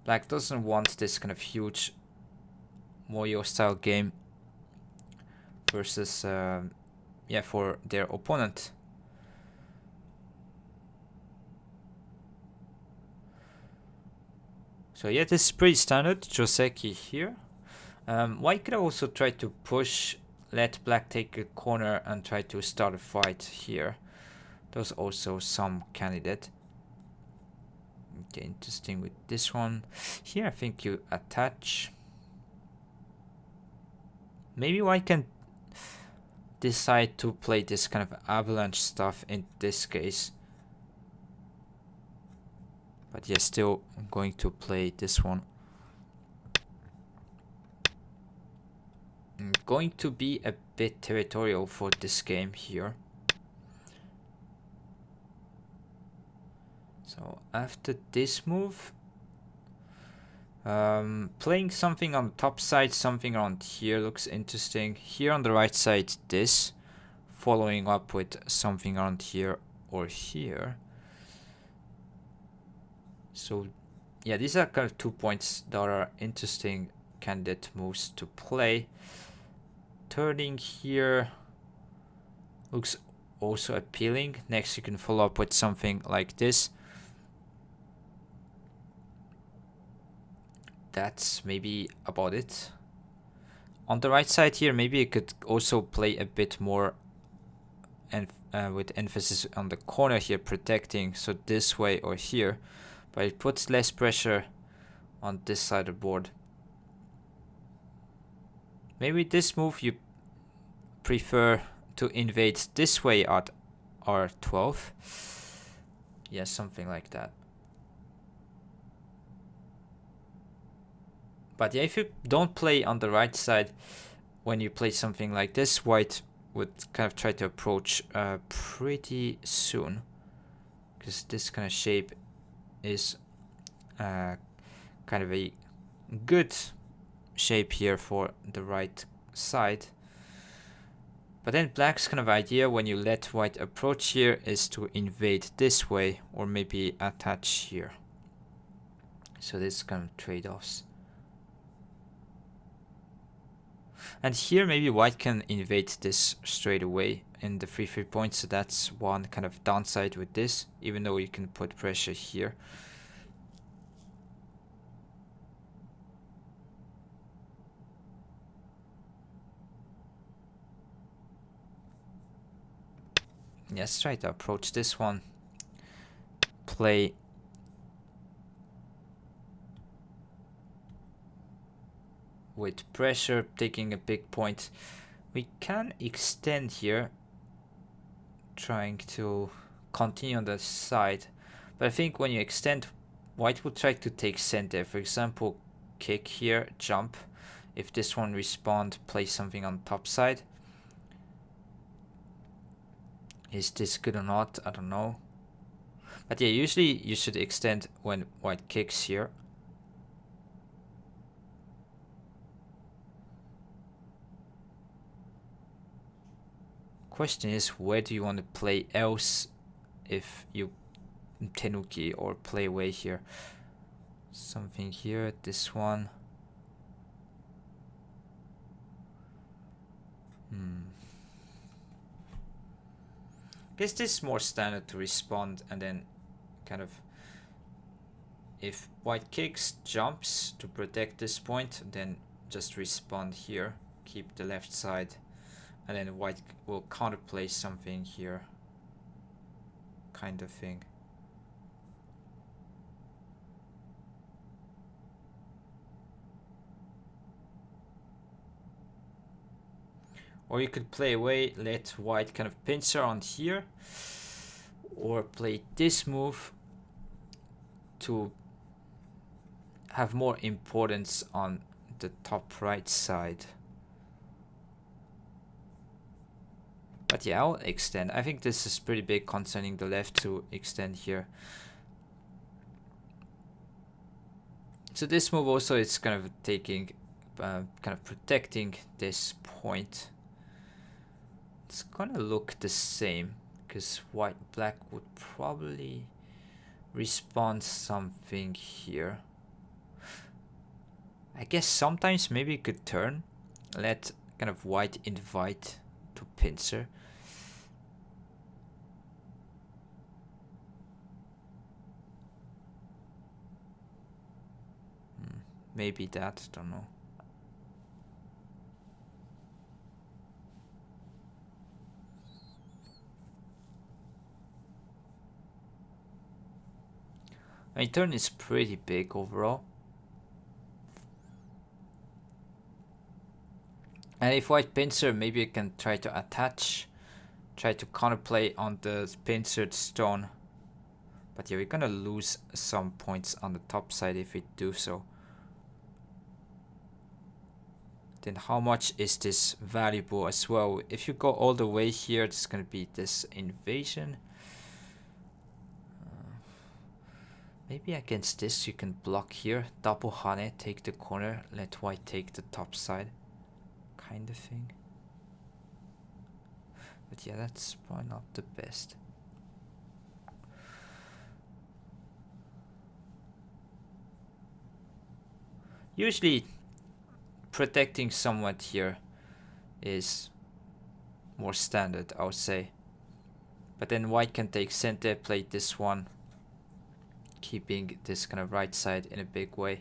black doesn't want this kind of huge moyo style game versus yeah, for their opponent. So yeah, this is pretty standard Joseki here. White could also try to push, let black take a corner and try to start a fight here. There's also some candidate. Okay, interesting with this one. Here I think you attach. Maybe white can decide to play this kind of avalanche stuff in this case. But yeah, still I'm going to play this one. I'm going to be a bit territorial for this game here. So after this move, playing something on the top side, something around here looks interesting. Here on the right side, this, following up with something around here or here. So yeah, these are kind of 2 points that are interesting candidate moves to play. Turning here looks also appealing. Next you can follow up with something like this. That's maybe about it. On the right side here, maybe you could also play a bit more and with emphasis on the corner here, protecting, so this way or here, but it puts less pressure on this side of the board. Maybe this move you prefer to invade this way at R12. Yeah, something like that. But yeah, if you don't play on the right side, when you play something like this, white would kind of try to approach pretty soon. Because this kind of shape is kind of a good shape here for the right side. But then black's kind of idea when you let white approach here is to invade this way or maybe attach here. So this kind of trade-offs. And here maybe white can invade this straight away in the free points, so that's one kind of downside with this, even though you can put pressure here. Let's try to approach this one. Play with pressure, taking a big point. We can extend here, trying to continue on the side. But I think when you extend, white will try to take center. For example, kick here, jump. If this one respond, play something on top side. Is this good or not? I don't know. But yeah, usually you should extend when white kicks here. Question is, where do you want to play else if you tenuki or play away here? Something here, this one. Guess this is more standard to respond and then kind of, if white kicks, jumps to protect this point, then just respond here, keep the left side, and then white will counterplay something here, kind of thing. Or you could play away, let white kind of pincer on here, or play this move to have more importance on the top right side. But yeah, I'll extend. I think this is pretty big concerning the left to extend here. So this move also is kind of taking, kind of protecting this point. It's gonna look the same because black would probably respond something here. I guess sometimes maybe you could turn, let kind of white invite to pincer. Maybe that, don't know. My turn is pretty big overall. And if white pincer, maybe you can try to attach, try to counterplay on the pincered stone. But yeah, we're gonna lose some points on the top side if we do so. Then how much is this valuable as well? If you go all the way here, it's gonna be this invasion. Maybe against this you can block here, double hane, take the corner, let white take the top side, kind of thing. But yeah, that's probably not the best. Usually protecting somewhat here is more standard, I would say. But then white can take center, play this one, keeping this kind of right side in a big way.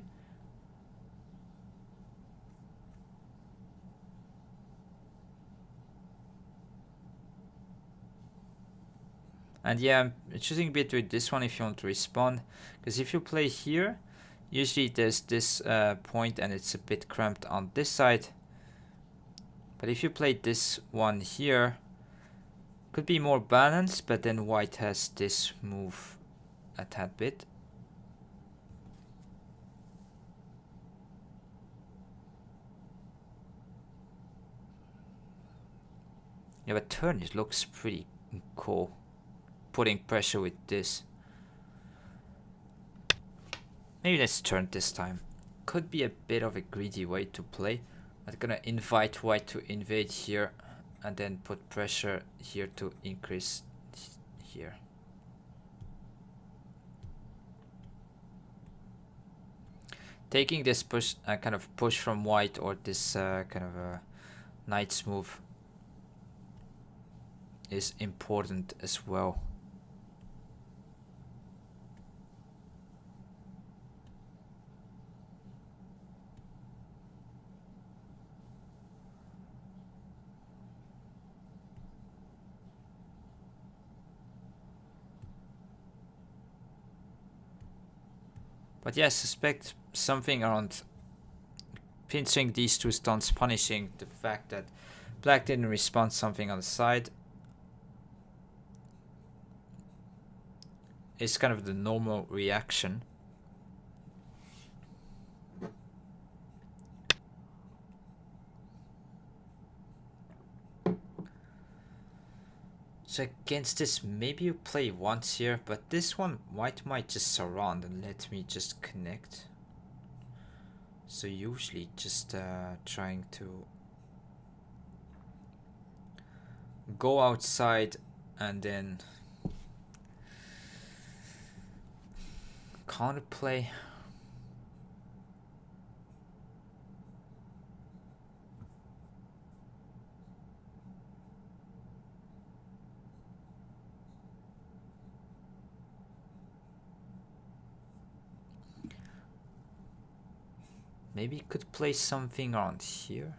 And yeah, I'm choosing between this one if you want to respond, because if you play here, usually there's this point and it's a bit cramped on this side. But if you play this one here, could be more balanced, but then white has this move a tad bit. Yeah, but turn, it looks pretty cool. Putting pressure with this. Maybe let's turn this time. Could be a bit of a greedy way to play. I'm gonna invite white to invade here and then put pressure here to increase here. Taking this push, kind of push from white, or this kind of a knight's move, is important as well. But yeah, I suspect something around pinching these two stones, punishing the fact that black didn't respond something on the side, is kind of the normal reaction. So against this, maybe you play once here, but this one white might just surround and let me just connect. So usually just trying to go outside and then counterplay. Maybe could play something around here.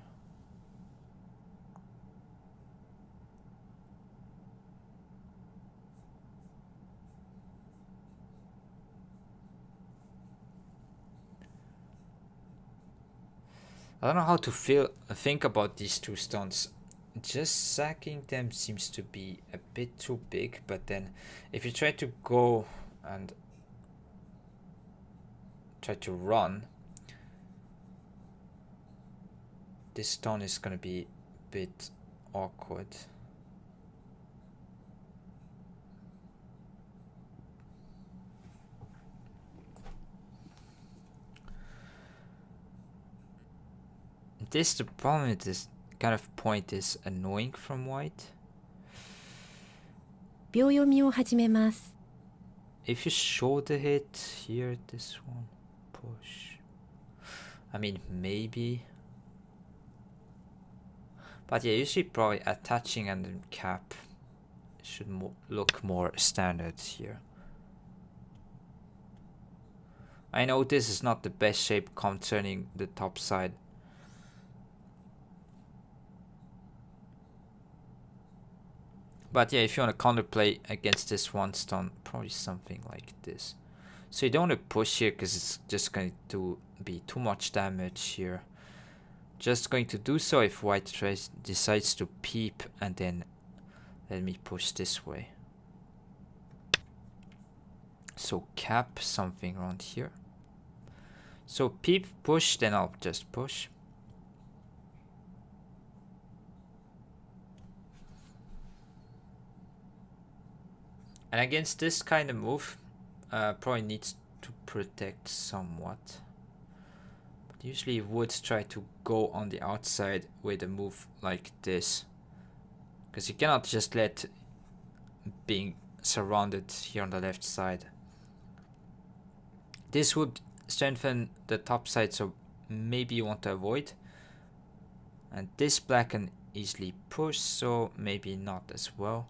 I don't know how to think about these two stones. Just sacking them seems to be a bit too big, but then if you try to go and try to run, this stone is gonna be a bit awkward. The problem with this kind of point is annoying from white. 秒読みを始めます。 If you shoulder hit here, this one, push. I mean, maybe. But yeah, usually probably attaching and then cap should look more standard here. I know this is not the best shape concerning the top side. But yeah, if you want to counterplay against this one stone, probably something like this. So you don't want to push here because it's just going to be too much damage here. Just going to do so if white decides to peep, and then let me push this way. So cap something around here. So peep, push, then I'll just push. And against this kind of move, probably needs to protect somewhat. But usually you would try to go on the outside with a move like this. Because you cannot just let being surrounded here on the left side. This would strengthen the top side, so maybe you want to avoid. And this black can easily push, so maybe not as well.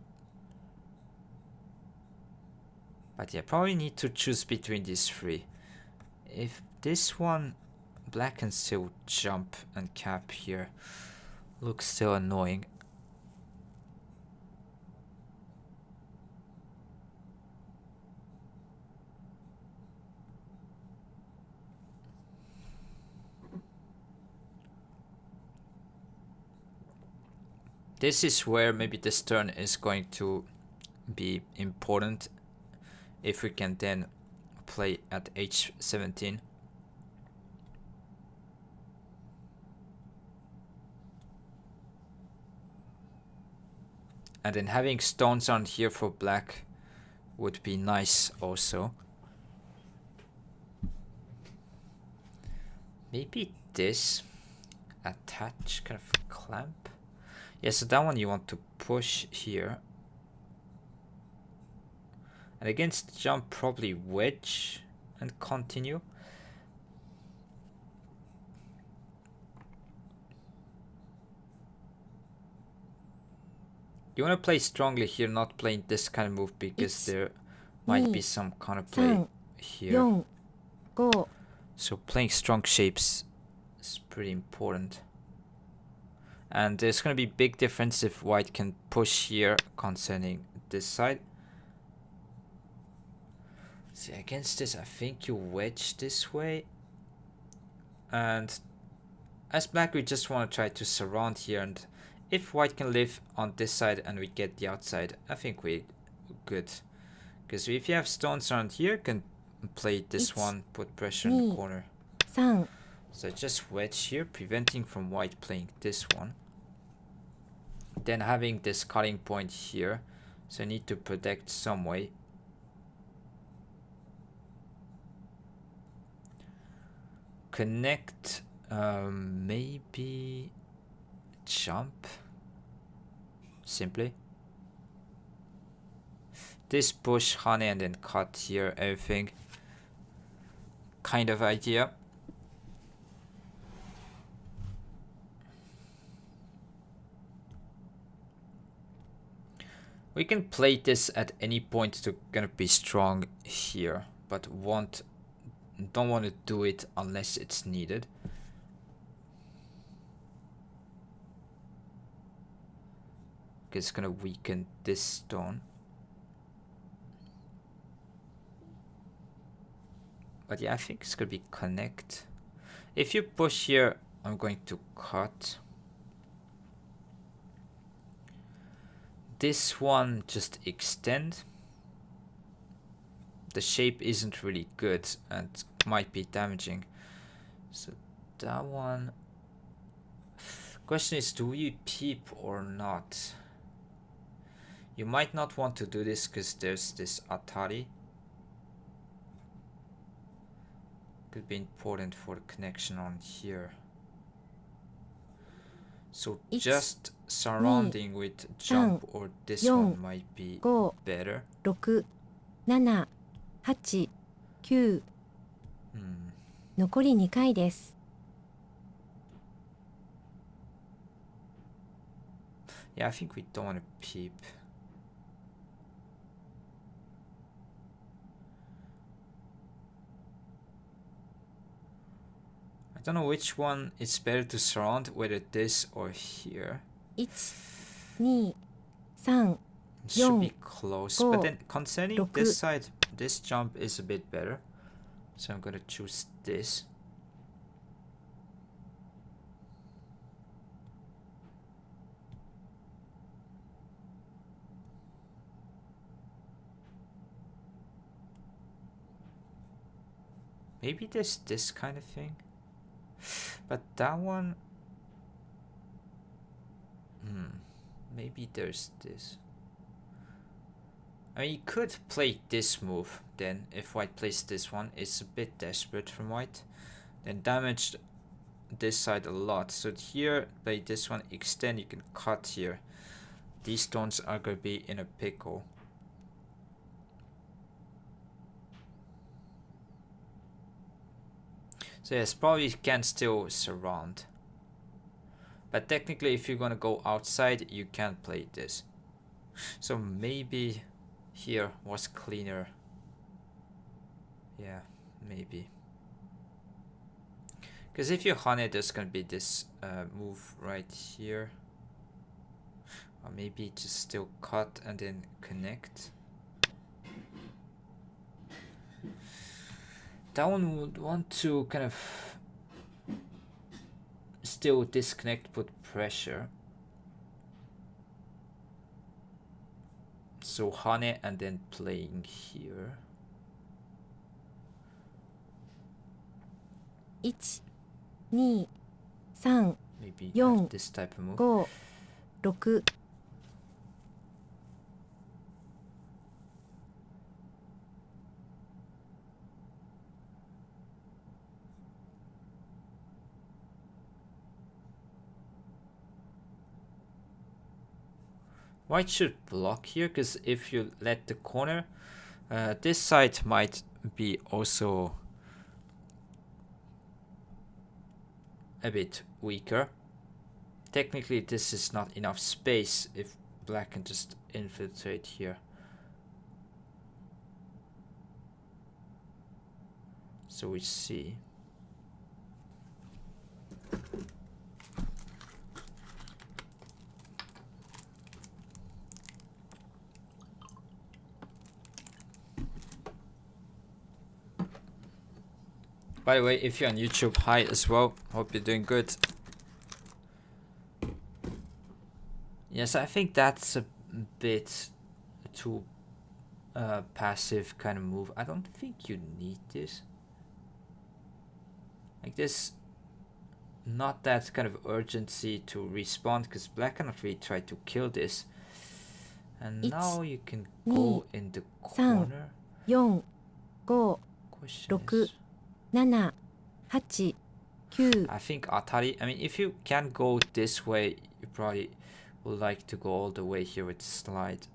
But yeah, probably need to choose between these three. If this one, black can still jump and cap here, looks still annoying. This is where maybe this turn is going to be important. If we can then play at h17. And then having stones on here for black would be nice also. Maybe this attach, kind of clamp. Yeah, so that one you want to push here. And against jump, probably wedge and continue. You want to play strongly here, not playing this kind of move, because there might be some counterplay here. So playing strong shapes is pretty important. And there's going to be big difference if white can push here concerning this side. See, against this, I think you wedge this way. And as black, we just want to try to surround here. And if white can live on this side and we get the outside, I think we're good. Because if you have stones around here, you can play this one, put pressure in the corner. So just wedge here, preventing from white playing this one. Then having this cutting point here. So I need to protect some way. Connect, maybe jump, simply. This push, honey, and then cut here, everything. Kind of idea. We can play this at any point to gonna be strong here, but don't want to do it unless it's needed. It's gonna weaken this stone. But yeah, I think it's gonna be connect. If you push here, I'm going to cut. This one just extend. The shape isn't really good and might be damaging. So that one. Question is, do we peep or not? You might not want to do this because there's this Atari. Could be important for the connection on here. So just surrounding with jump or this one might be better. 6、7、8、9。残り2回です。Yeah, I think we don't want to peep. I don't know which one is better to surround, whether this or here. 1、2、3、It should be close, but then concerning this side, this jump is a bit better. So I'm gonna choose this. Maybe there's this kind of thing. But that one... maybe there's this. I mean, you could play this move then. If white plays this one, it's a bit desperate from white. Then damage this side a lot. So here, play this one, extend, you can cut here. These stones are going to be in a pickle. So yes, probably can still surround. But technically, if you're gonna go outside, you can play this. So maybe here was cleaner. Yeah, maybe. Because if you hane, there's gonna be this move right here. Or maybe just still cut and then connect. That one would want to kind of still disconnect, put pressure. So hane and then playing here. 1、2、3、 Maybe 4、 have this type of move. 5、6。White should block here, because if you let the corner, this side might be also a bit weaker. Technically, this is not enough space if black can just infiltrate here. So we see. By the way, if you're on YouTube, hi as well. Hope you're doing good. Yes, I think that's a bit too passive kind of move. I don't think you need this. Like this, not that kind of urgency to respond, because black cannot really try to kill this. And now you can go in the corner. 4、5、Question 6、 is, 7、8、9。 I think Atari, I mean, if you can go this way, you probably would like to go all the way here with slide.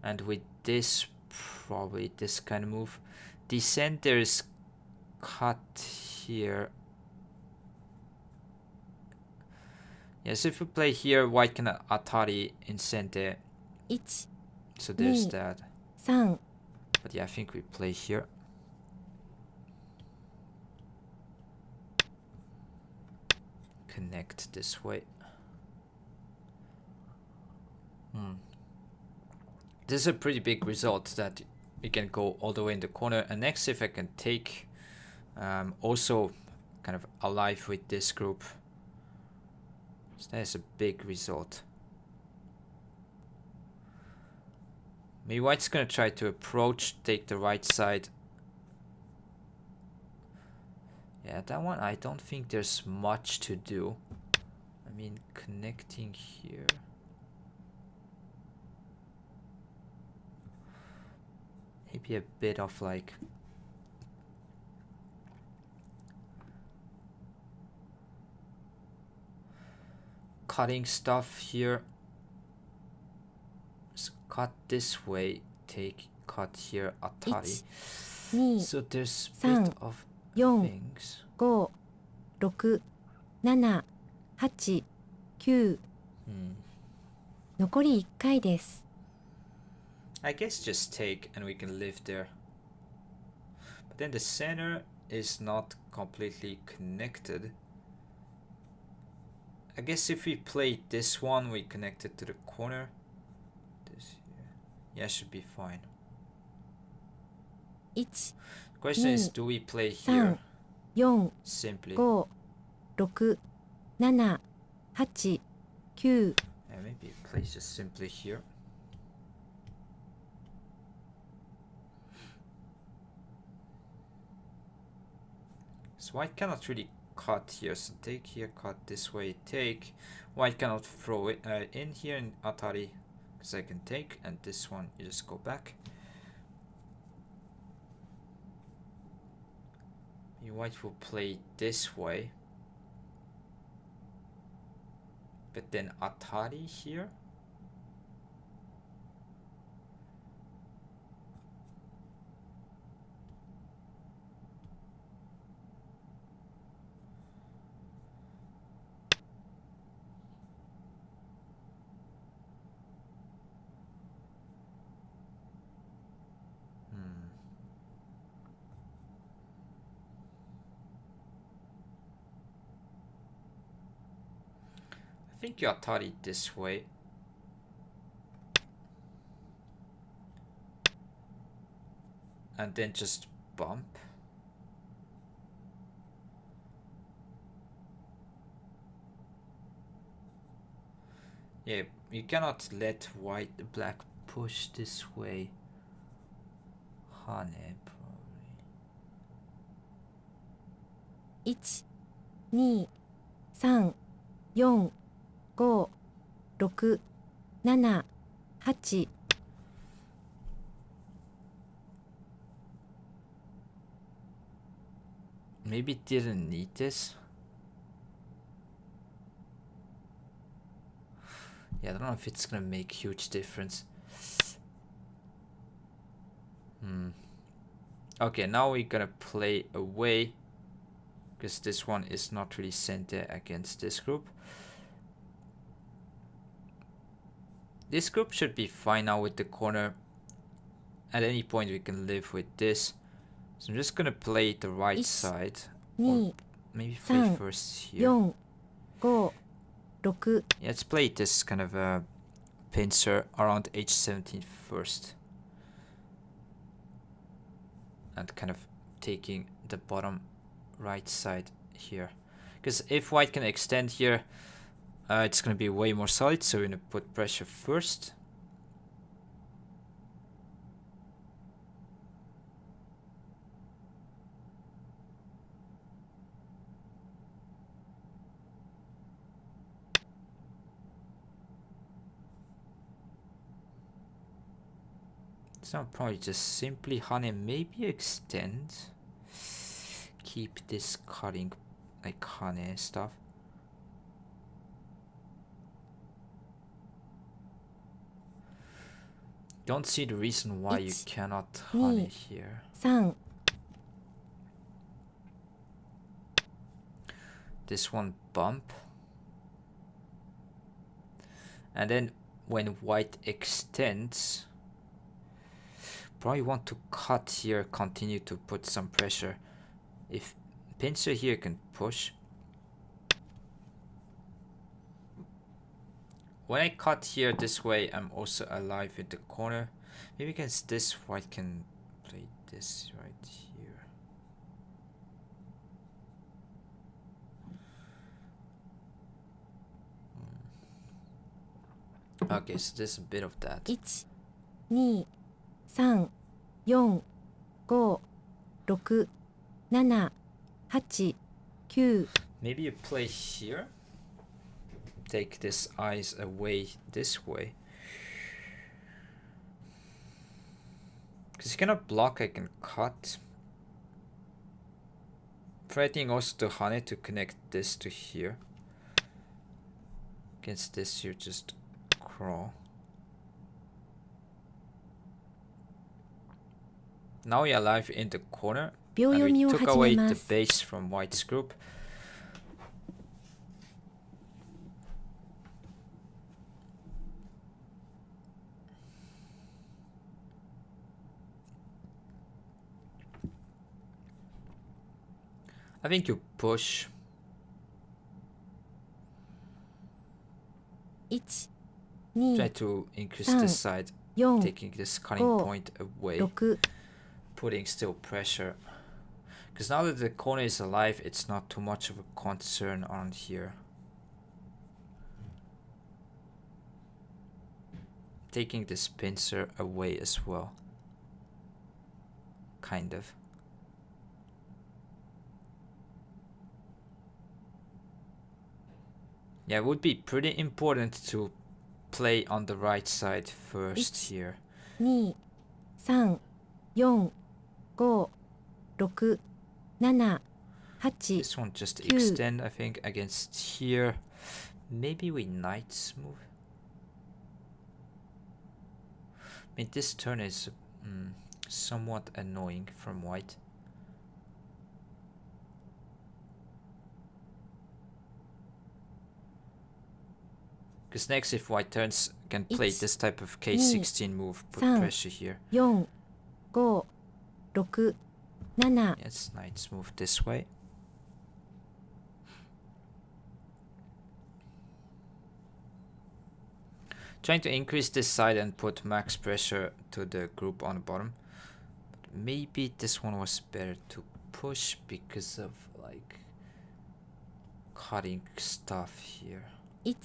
And with this, probably this kind of move. Descent, there is cut here. Yes, if you play here, white can Atari in center. 1、 So there's 2、 that. 3。 But yeah, I think we play here. Connect this way. This is a pretty big result that we can go all the way in the corner. And next, if I can take also kind of alive with this group. So that is a big result. Maybe white's gonna try to approach, take the right side. Yeah, that one I don't think there's much to do. I mean, connecting here. Maybe a bit of like cutting stuff here. Just cut this way, take cut here, atari. So there's a bit of things. 5、6、7、8、9。残り1回です。I guess just take and we can live there. But then the center is not completely connected. I guess if we play this one, we connect it to the corner. This here. Yeah, should be fine. 1、 The question is, do we play here 4、 simply? 5、6、7、8、9。 Yeah, maybe play just simply here. So white cannot really cut here, so take here, cut this way, take. White cannot throw it in here in atari, because I can take, and this one you just go back. White will play this way, but then atari here. I think you atari this way. And then just bump. Yeah, you cannot let black push this way. Hane, probably. 1、2、3、4、5、6、7、8。Maybe it didn't need this. Yeah, I don't know if it's gonna make huge difference. Okay, now we're gonna play away, because this one is not really center against this group. This group should be fine now with the corner. At any point we can live with this. So I'm just gonna play the right side. Or maybe play first here. 4、5、6。 Yeah, let's play this kind of pincer around h17 first. And kind of taking the bottom right side here. Because if white can extend here, it's going to be way more solid, so we're going to put pressure first. So I'll probably just simply hane, maybe extend. Keep this cutting like hane stuff. Don't see the reason why you cannot hane here. 3。 This one bump. And then when white extends, probably want to cut here, continue to put some pressure. If pincer here can push, when I cut here this way, I'm also alive in the corner. Maybe against this white can play this right here. Okay, so there's a bit of that. 1、2、3、4、5、6、7、8、9。 Maybe you play here. Take this eyes away this way. Because you cannot block, I can cut. Threatening also to Hane to connect this to here. Against this, you just crawl. Now you're alive in the corner. And we took away the base from White's group. I think you push. 1、2、 Try to increase this side, 4、 taking this cutting 5、 point away, 6。 putting still pressure. Because now that the corner is alive, it's not too much of a concern on here. Taking this pincer away as well. Kind of. Yeah, it would be pretty important to play on the right side first here. 2、3、4、5、6、7、8。 This one just extend, I think, against here. Maybe we knights move. I mean, this turn is somewhat annoying from white. Because next, if white turns, can play this type of k16 move, put pressure here. 4、5、6、7。 Yes, knights move this way. Trying to increase this side and put max pressure to the group on the bottom. But maybe this one was better to push because of like cutting stuff here. 1、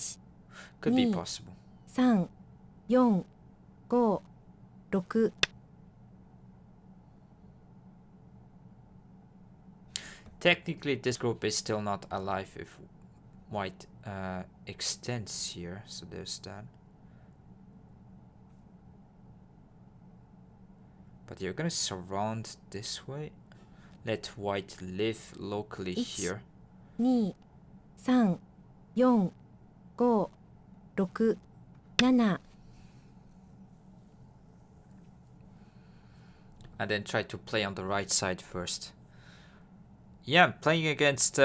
Could be possible. 3、4、5、6。 Technically, this group is still not alive if white extends here, so there's that. But you're gonna surround this way. Let white live locally here. 2、3、4、5、6、7。 And then try to play on the right side first. Yeah, playing against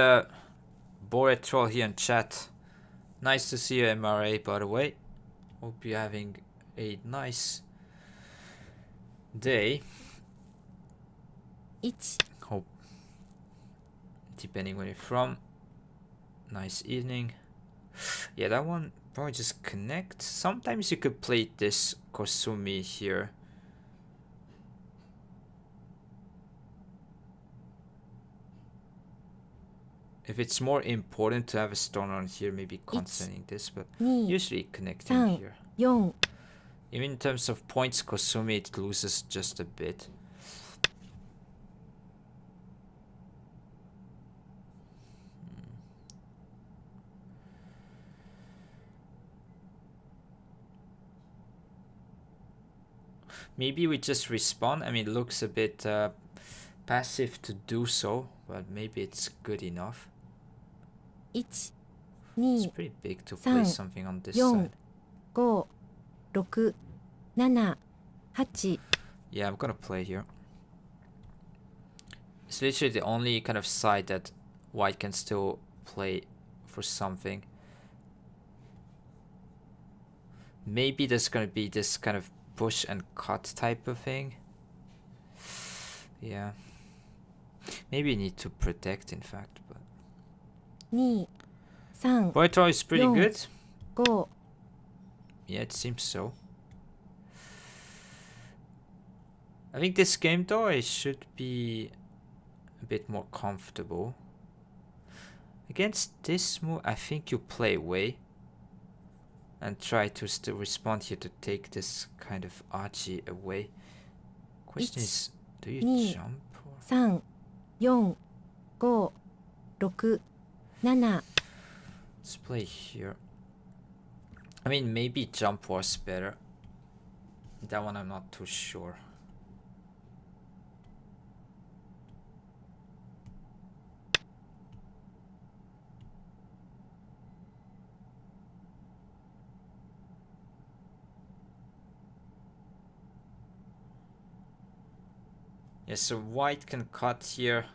Bored Troll here in chat. Nice to see you, MRA, by the way. Hope you're having a nice day. 1、 Hope, depending where you're from, nice evening. Yeah, that one probably just connect. Sometimes you could play this Kosumi here. If it's more important to have a stone on here, maybe concerning this, but usually connecting here. 4。 Even in terms of points, Kosumi, it loses just a bit. Maybe we just respawn. I mean, it looks a bit passive to do so, but maybe it's good enough. 1、It's 2、 pretty big to play something on this 4、 side. 5、6、7、8。 Yeah, I'm gonna play here. It's literally the only kind of side that white can still play for something. Maybe there's gonna be this kind of push and cut type of thing. Yeah. Maybe you need to protect, in fact. But 2、3、 Boyd Troll is pretty good. 5、Yeah, it seems so. I think this game though, it should be a bit more comfortable. Against this move, I think you play away and try to still respond here to take this kind of archie away. Question is, do you jump? 3、4、5、6、7。 Let's play here. I mean, maybe jump was better. That one I'm not too sure. Yeah, so white can cut here,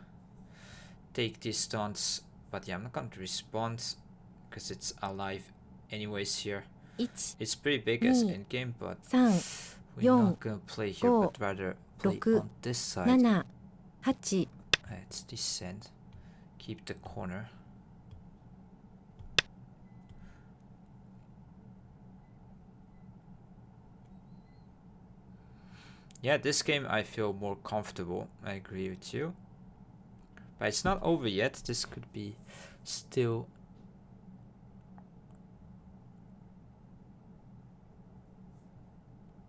take distance, but yeah, I'm not going to respond because it's alive anyways here. It's pretty big as endgame, but we're not going to play here, but rather play on this side. Let's descend, keep the corner. Yeah, this game I feel more comfortable. I agree with you. But it's not over yet. This could be still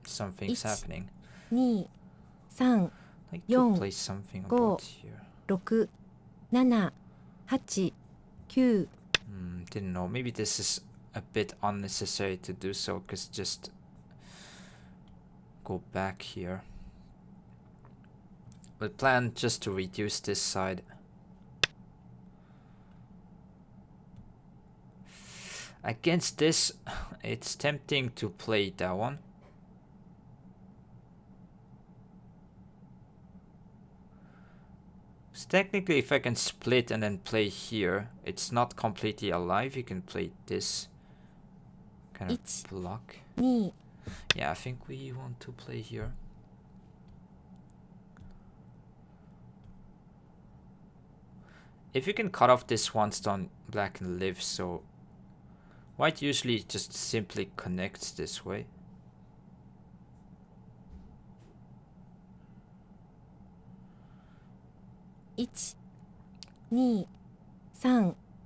something's happening. 2、3、like to play something about here. 6、7、8、9。 Didn't know. Maybe this is a bit unnecessary to do so, because just go back here. But plan just to reduce this side. Against this, it's tempting to play that one. So technically, if I can split and then play here, it's not completely alive. You can play this kind of block. 2、 Yeah, I think we want to play here. If you can cut off this one stone, black can live, so white usually just simply connects this way.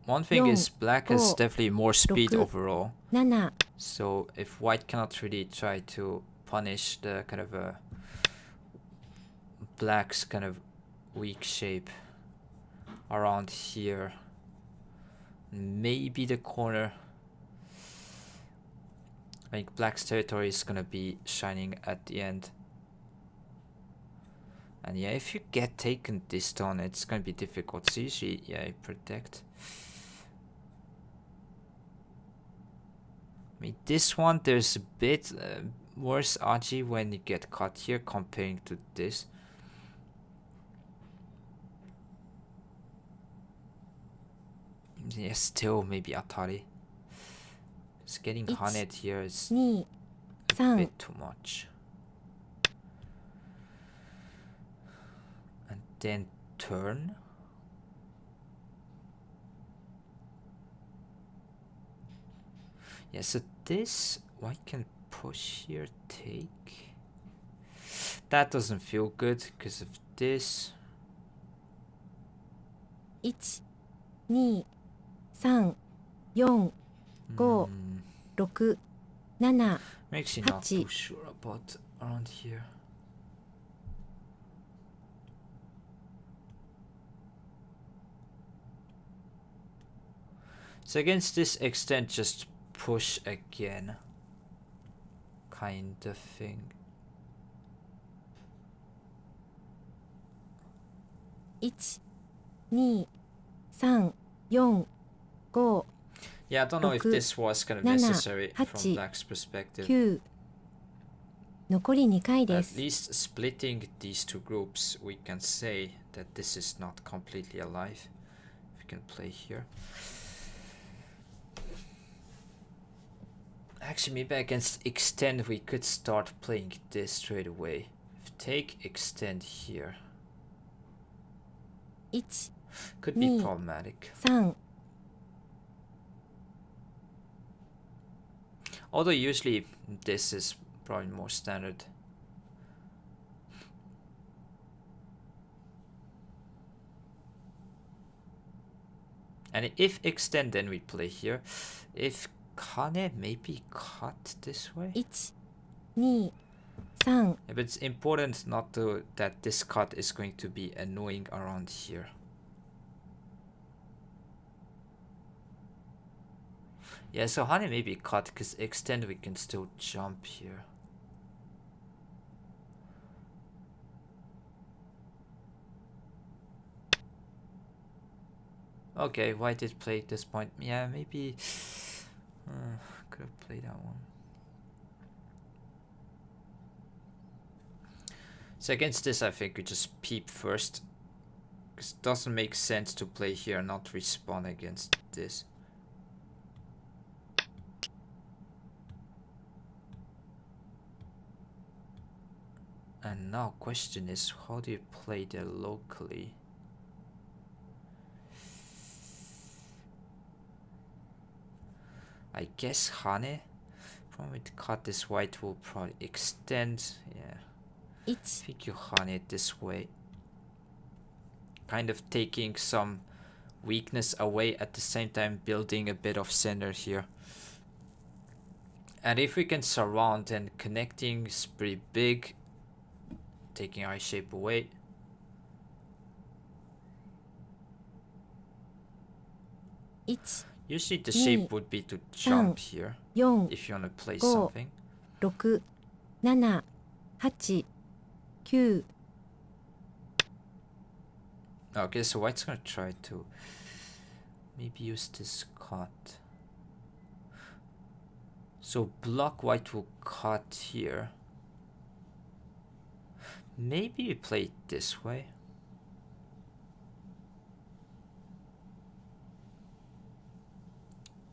One thing is black has definitely more speed overall. So if white cannot really try to punish the kind of black's kind of weak shape around here, maybe the corner, I think black's territory is gonna be shining at the end. And yeah, if you get taken this turn, it's gonna be difficult. So usually, yeah, I protect. I mean, this one, there's a bit worse archie when you get cut here comparing to this. Yeah, still maybe Atari. Because getting hunted here is a bit too much. And then turn. Yeah, so this, white can push here, take. That doesn't feel good because of this. 1、2、3、4、5、6、7、 I'm actually not too sure about around here. So against this extent, just push again, kind of thing. 1、2、3、4、5、 Yeah, I don't know if this was kind of necessary from black's perspective. 9、残り2回で At す。 least splitting these two groups, we can say that this is not completely alive. If we can play here. Actually, maybe against extend, we could start playing this straight away. If take extend here, 1、 could be problematic. 3、Although usually this is probably more standard. And if extend, then we play here. If kane, maybe cut this way. 1、2、3、 Yeah, but it's important not to that this cut is going to be annoying around here. Yeah, so honey maybe cut, because extend we can still jump here. Okay, white did play at this point. Yeah, maybe could have played that one. So against this, I think we just peep first, because it doesn't make sense to play here and not respawn against this. And now question is, how do you play there locally? I guess Hane. Probably cut this white will probably extend. Yeah. 1、 I think you Hane it this way. Kind of taking some weakness away, at the same time building a bit of center here. And if we can surround, and connecting is pretty big. Taking eye shape away. Usually the shape would be to jump here 4、 if you want to play 5、 something. 6、7、8、9。 Okay, so white's gonna try to maybe use this cut. So block white will cut here. Maybe we play it this way.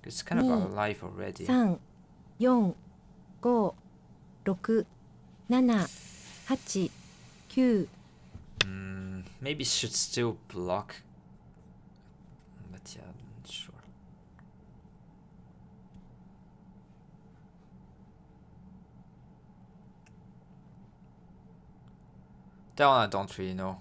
It's kind of alive already. 3、4、5、6、7、8、9。 Maybe should still block. But yeah, I'm not sure. That one I don't really know.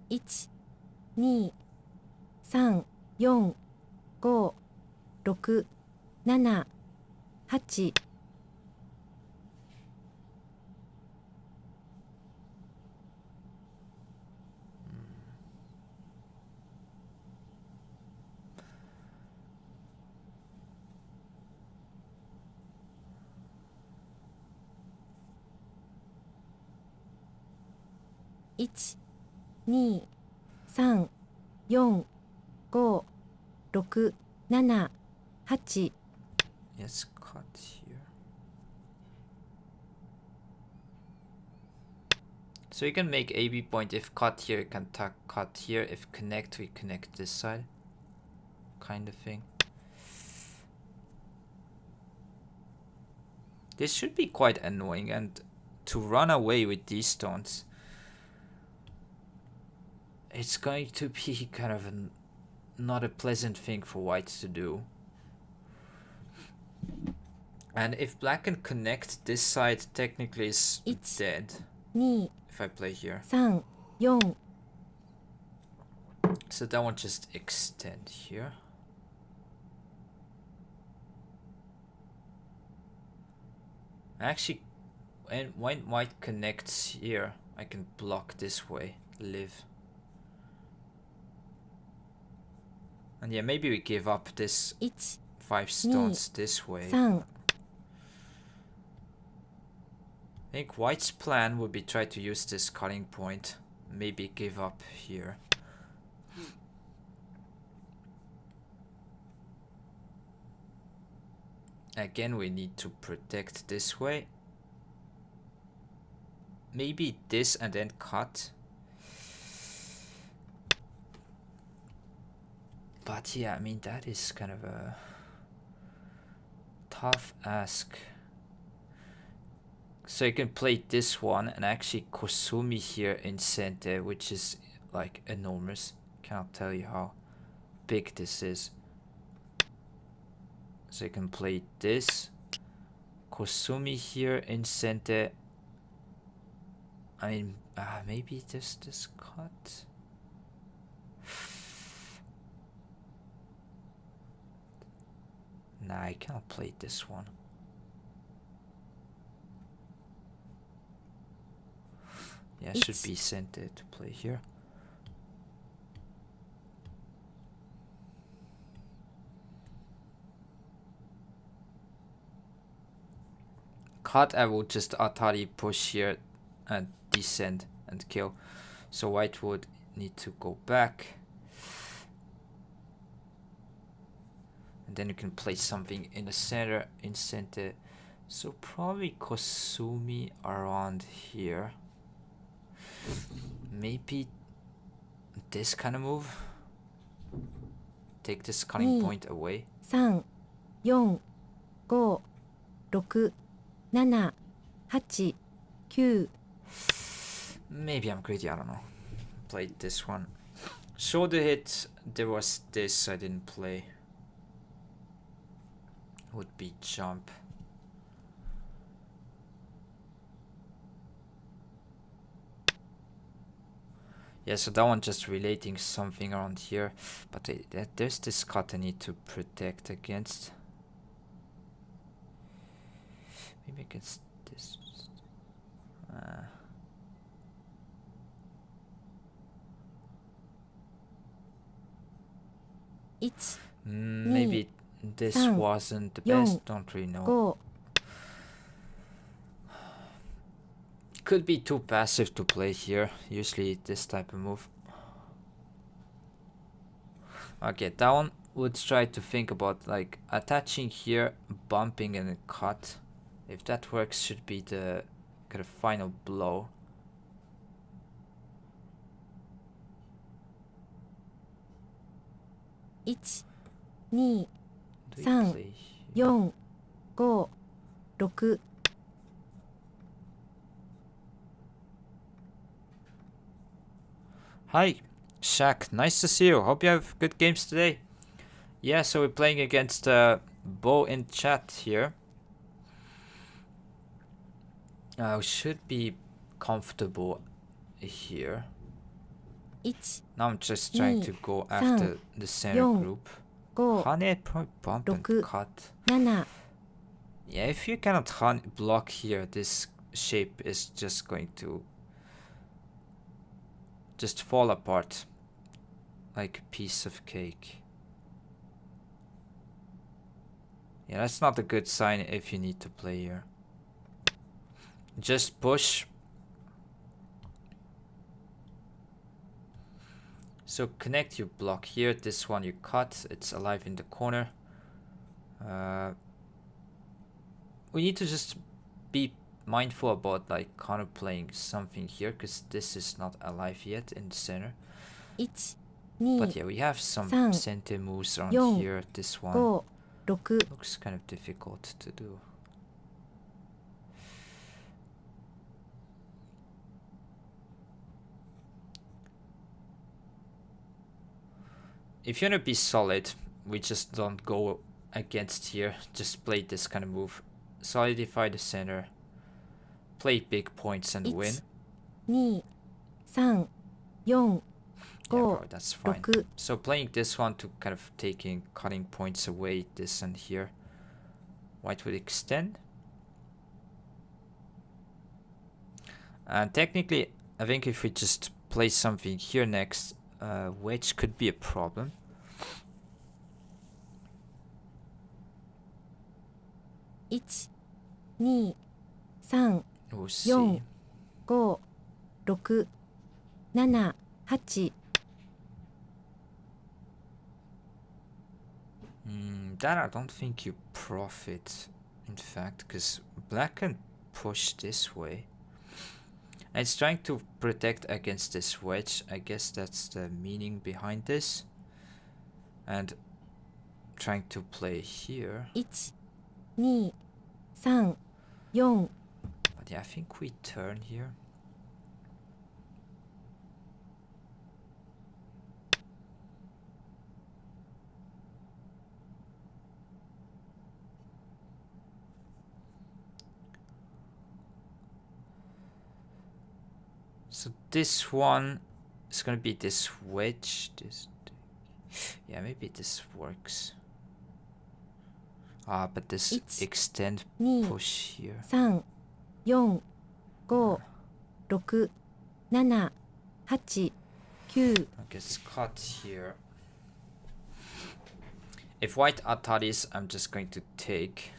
One, 2、3、4、5、6、7、8。 1、2、3、4、5、6、7、8。 Yes, cut here. So you can make AB point. If cut here, you can cut here. If connect, we connect this side. Kind of thing. This should be quite annoying, and to run away with these stones, it's going to be kind of not a pleasant thing for white to do. And if black can connect, this side technically is dead. 2、 If I play here. 3、4。 So that one just extend here. Actually, when white connects here, I can block this way, live. And yeah, maybe we give up this 5 stones this way. 3。 I think white's plan would be try to use this cutting point, maybe give up here. Again, we need to protect this way. Maybe this and then cut. But yeah, I mean, that is kind of a tough ask. So you can play this one and actually Kosumi here in center, which is like enormous. Cannot tell you how big this is. So you can play this. Kosumi here in center. I mean, maybe just this cut. Nah, I cannot play this one. Yeah, should be center to play here. Cut, I will just Atari push here and descend and kill. So white would need to go back. And then you can place something in the center, So probably Kosumi around here. Maybe this kind of move. Take this cutting point away. 3、4、5、6、7、8、9。 Maybe I'm greedy, I don't know. Played this one. Shoulder hit, there was this I didn't play. Would be jump. Yeah, so that one just relating something around here. But there's this cut I need to protect against. Maybe against this. Maybe this wasn't the best. Don't really know. Could be too passive to play here. Usually this type of move. Okay, that one would try to think about like attaching here, bumping and a cut. If that works, should be the kind of final blow. One, 2, 3, 4, 5, 6. Hi, Shaq. Nice to see you. Hope you have good games today. Yeah, so we're playing against Bo in chat here. Should be comfortable here. Now I'm just trying to go after the center group. Hane probably bump and cut. Yeah, if you cannot block here, this shape is just going to just fall apart like a piece of cake. Yeah, that's not a good sign if you need to play here. Just push. So connect your block here. This one you cut. It's alive in the corner. We need to just be mindful about like counter playing something here because this is not alive yet in the center. But yeah, we have some center moves around here. This one looks kind of difficult to do. If you want to be solid, we just don't go against here. Just play this kind of move. Solidify the center. Play big points and win. 2、3、4、Yeah, bro, that's fine. So playing this one to kind of taking cutting points away, this and here. White would extend. And technically, I think if we just play something here next, wedge could be a problem. One, 2、3、We'll see. 4、5、6、7、8。 That I don't think you profit, in fact, because black can push this way. And it's trying to protect against this wedge. I guess that's the meaning behind this. And trying to play here. 1、2、3、4。 But yeah, I think we turn here. So this one is gonna be this wedge. Yeah, maybe this works. But this extend push here. 3、4、5、6、7、8、9。 Okay, it's cut here. If white ataris, I'm just going to take.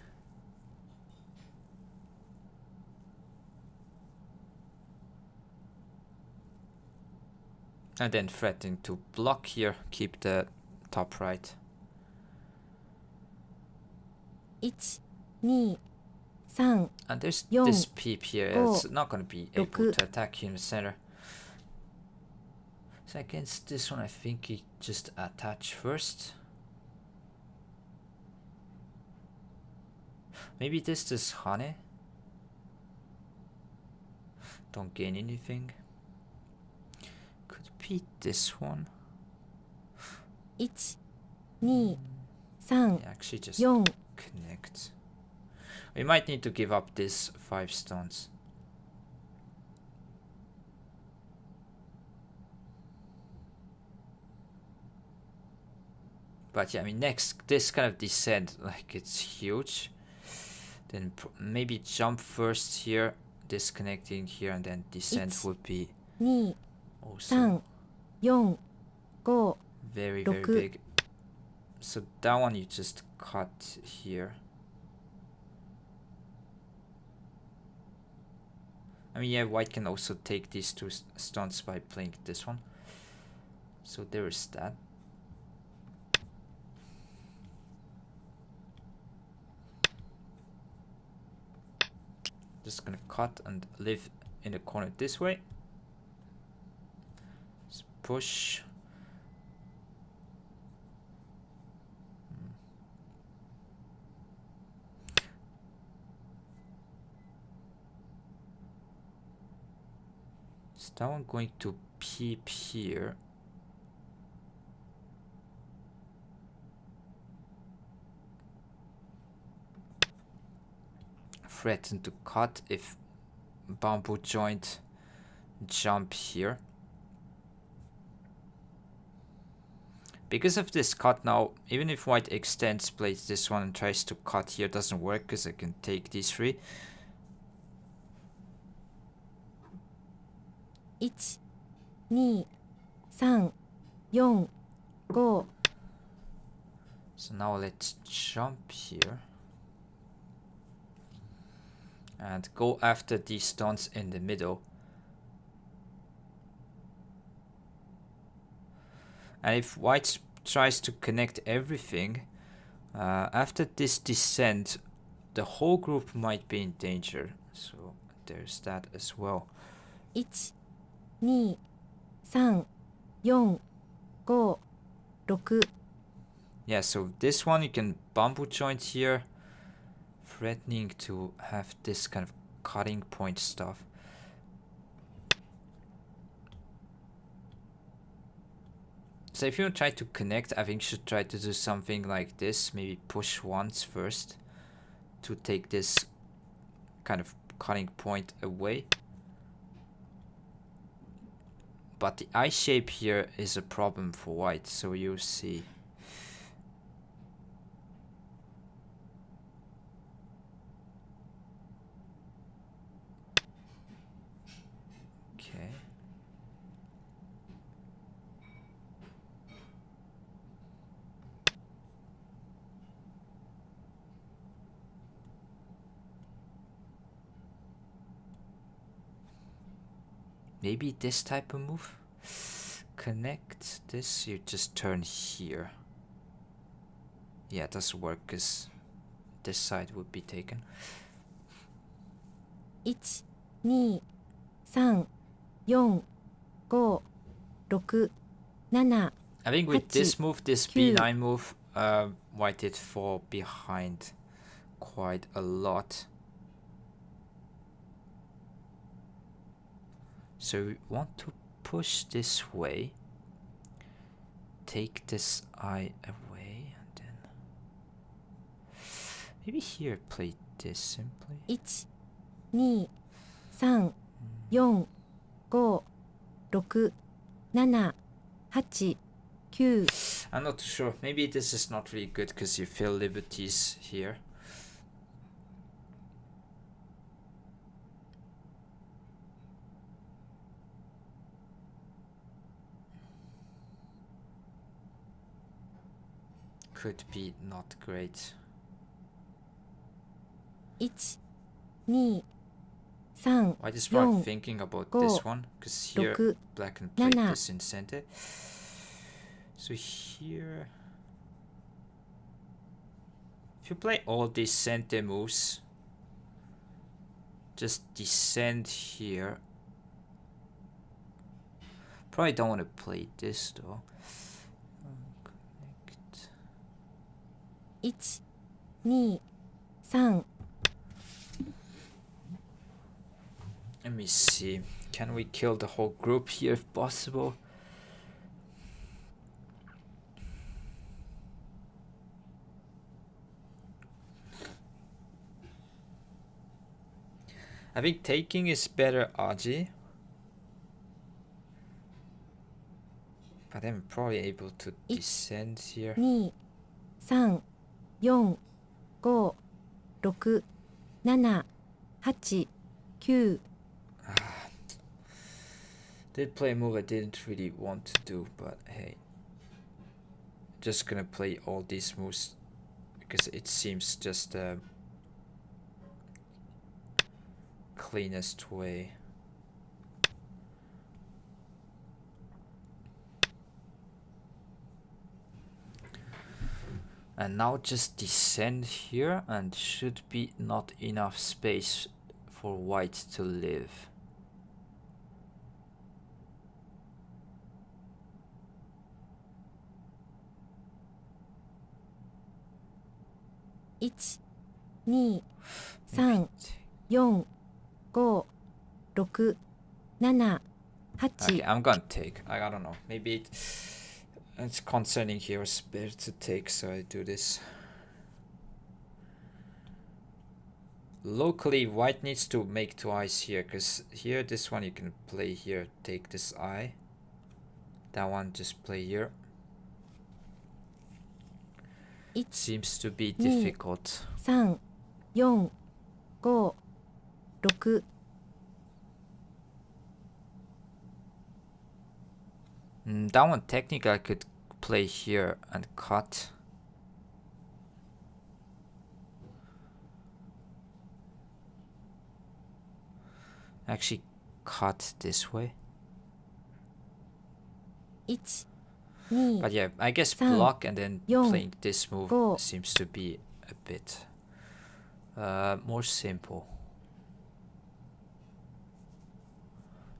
And then threatening to block here, keep the top right. 1、2、3、 And there's Yon, this peep here. go, It's not going to be able to attack here in the center. So against this one, I think he just attach first. Maybe this is Hane. Don't gain anything. Could be this one. 1、2、3、 Yeah, actually just 4。 connect. We might need to give up this 5 stones. But yeah, I mean, next, this kind of descent, like, it's huge. Then maybe jump first here, disconnecting here, and then descent would be 2、also 3、4、5、 very, very 6。 big. So that one you just cut here. I mean, yeah, white can also take these 2 stones by playing this one. So there is that. Just gonna cut and live in the corner this way. Let's push. Is that one going to peep here? Threaten to cut if bamboo joint jump here. Because of this cut now, even if white extends, plays this one and tries to cut here, doesn't work because I can take these 3. 1、2、3、4、5。 So now let's jump here. And go after these stones in the middle. And if white tries to connect everything, after this descent, the whole group might be in danger. So there's that as well. 1、2、3、4、5、6。 Yeah, so this one you can bamboo joint here, threatening to have this kind of cutting point stuff. So if you try to connect, I think you should try to do something like this. Maybe push once first to take this kind of cutting point away. But the eye shape here is a problem for white, so you'll see. Okay. Maybe this type of move. Connect this, you just turn here. Yeah, it doesn't work because this side would be taken. 1、2、3、4、5、6、7。 I think with this move, this B9 move, white did fall behind quite a lot. So we want to push this way, take this eye away, and then maybe here play this simply. 1、2、3、4、5、6、7、8、9 I'm not too sure. Maybe this is not really good because you feel liberties here. Could be not great. 1、2、3、 I just start 4、 thinking about 5 this one because here 6 black can play 7 this in center. So here, if you play all these center moves, just descend here. Probably don't want to play this though. Connect. 1、2、3 Let me see. Can we kill the whole group here if possible? I think taking is better, Aji. But I'm probably able to descend here. 2、3、4、5、6、7、8、9 Did play a move I didn't really want to do, but hey. Just gonna play all these moves because it seems just the cleanest way. And now just descend here and should be not enough space for white to live.1、2、3、4、5、6、7、Okay, 8 I'm gonna take. I don't know. Maybe it's concerning here. It's better to take, so I do this. Locally, white needs to make 2 eyes here, because here, this one you can play here. Take this eye. That one just play here. Seems to be difficult. 3、4、5、6 That one technically I could play here and cut. Actually cut this way. 1、2 But yeah, I guess 3 block and then 4 playing this move 5 seems to be a bit more simple.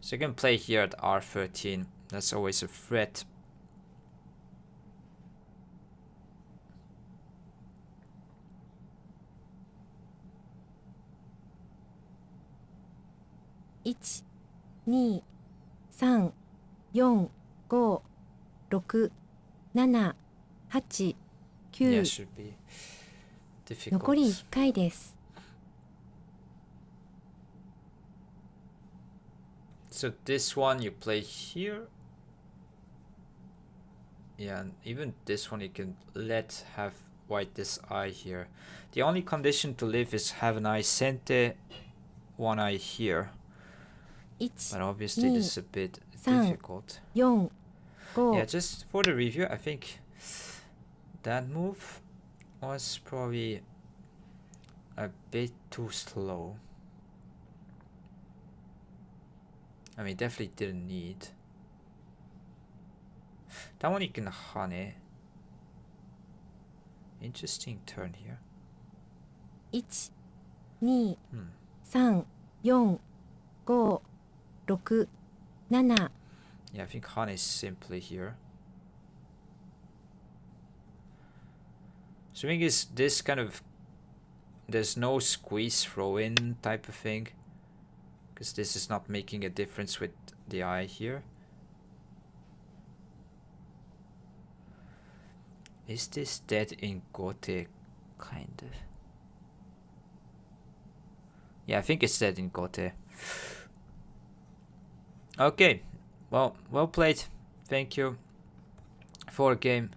So you can play here at R13. That's always a threat.1、2、3、4、5、6、7、8、Yeah, 9 should be 残り difficult. 1回です。 So this one you play here. Yeah, and even this one you can let have white this eye here. The only condition to live is have an eye center, one eye here. 1、 But obviously this is a bit 3 difficult. 4、5 Yeah, just for the review, I think that move was probably a bit too slow. I mean, definitely didn't need. That one you can hane. Interesting turn here. 1、2、 Hmm. 3、4、5、6、7 Yeah, I think hane is simply here. So I think is this kind of there's no squeeze throw in type of thing. Because this is not making a difference with the eye here. Is this dead in Gote? Kind of. Yeah, I think it's dead in Gote. Okay, well played. Thank you for a game.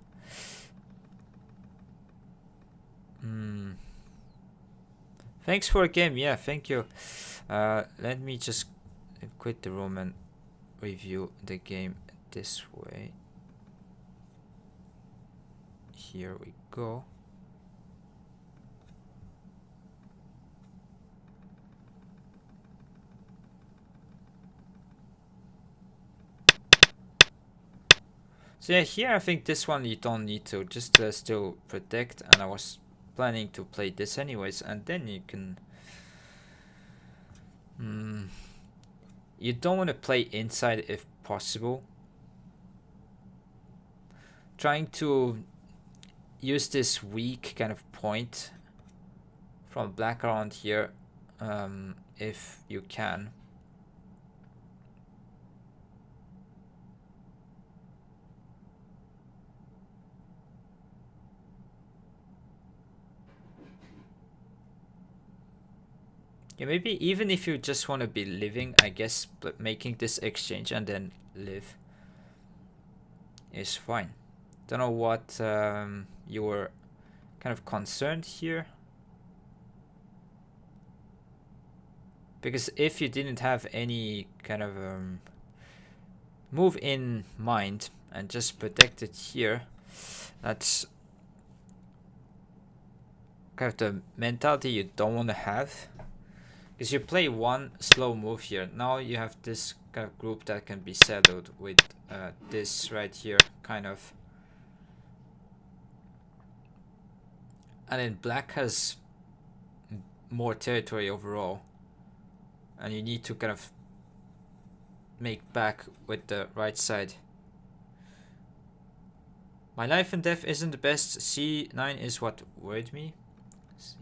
Thanks for a game. Yeah, thank you. Let me just quit the room and review the game this way. Here we go. So yeah, here I think this one you don't need to, just still protect, and I was planning to play this anyways, and then you can... you don't want to play inside if possible. Trying to use this weak kind of point from black around here, if you can. Yeah, maybe even if you just want to be living, I guess making this exchange and then live is fine. Don't know what you were kind of concerned here. Because if you didn't have any kind of move in mind and just protect it here, that's kind of the mentality you don't want to have. Because you play one slow move here, now you have this kind of group that can be settled with this right here, kind of. And then black has more territory overall, and you need to kind of make back with the right side. My life and death isn't the best. C9 is what worried me. C9.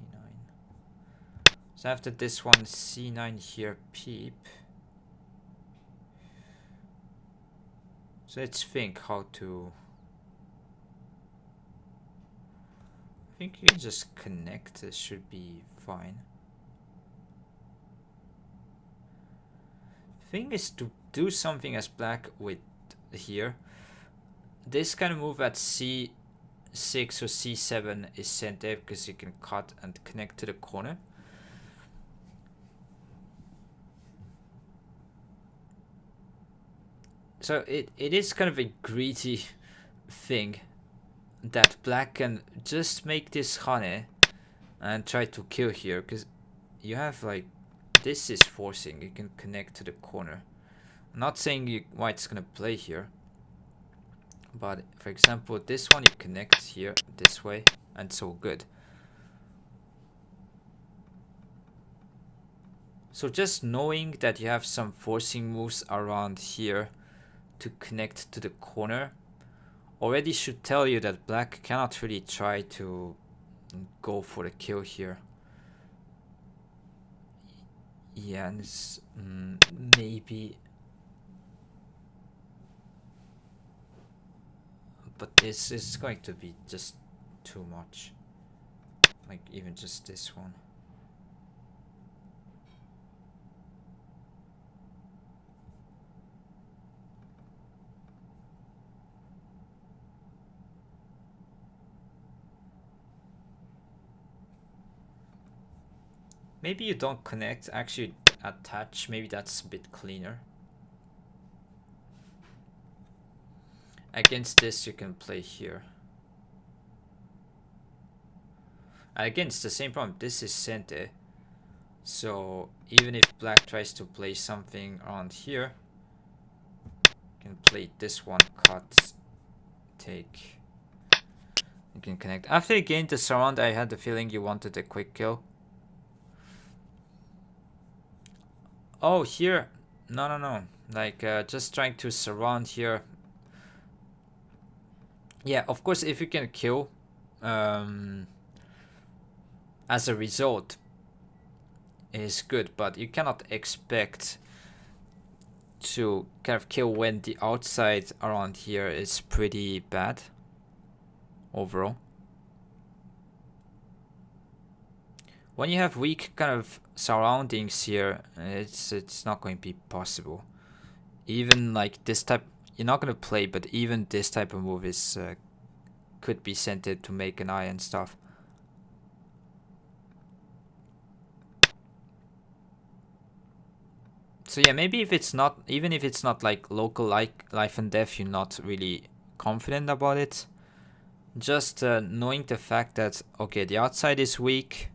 So after this one, C9 here, peep. So let's think how to... I think you can just connect. This should be fine. Thing is to do something as black with here. This kind of move at C6 or C7 is sent there because you can cut and connect to the corner. So it is kind of a greedy thing that black can just make this Hane and try to kill here, because you have like, this is forcing, you can connect to the corner. I'm not saying white's gonna play here, but for example this one you connect here this way and so good. So just knowing that you have some forcing moves around here to connect to the corner already should tell you that black cannot really try to go for the kill here. Yeah, and it's maybe, but this is going to be just too much, like even just this one. Maybe you don't connect, actually attach, maybe that's a bit cleaner. Against this you can play here. Against the same problem, this is Sente. So even if black tries to play something around here, you can play this one, cut, take. You can connect. After you gained the surround, I had the feeling you wanted a quick kill. Oh, here. No. Like, just trying to surround here. Yeah, of course, if you can kill, as a result, is good. But you cannot expect to kind of kill when the outside around here is pretty bad overall. When you have weak kind of surroundings here, it's not going to be possible. even like this type, you're not gonna play, but even this type of move is could be sent to make an eye and stuff. So yeah, maybe if it's not, even if it's not like local like life and death, you're not really confident about it. Just knowing the fact that, okay, the outside is weak,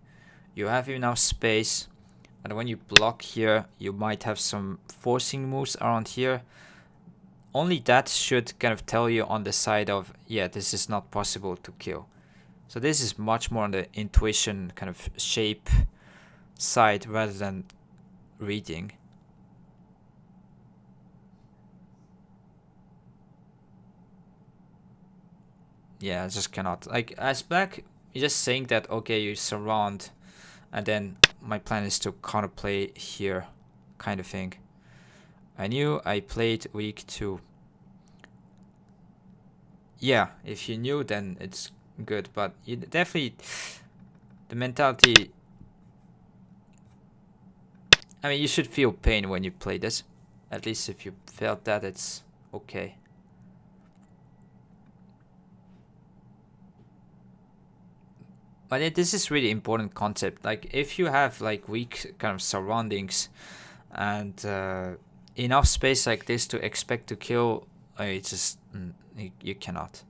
you have enough space, and when you block here, you might have some forcing moves around here. Only that should kind of tell you on the side of, yeah, this is not possible to kill. So this is much more on the intuition kind of shape side rather than reading. Yeah, I just cannot. Like, as black, you're just saying that, okay, you surround, and then my plan is to counterplay here, kind of thing. I knew I played weak 2. Yeah, if you knew, then it's good, but you definitely, the mentality, I mean, you should feel pain when you play this. At least if you felt that, it's okay. But this is really important concept. Like, if you have like weak kind of surroundings and enough space like this to expect to kill, it's just you cannot.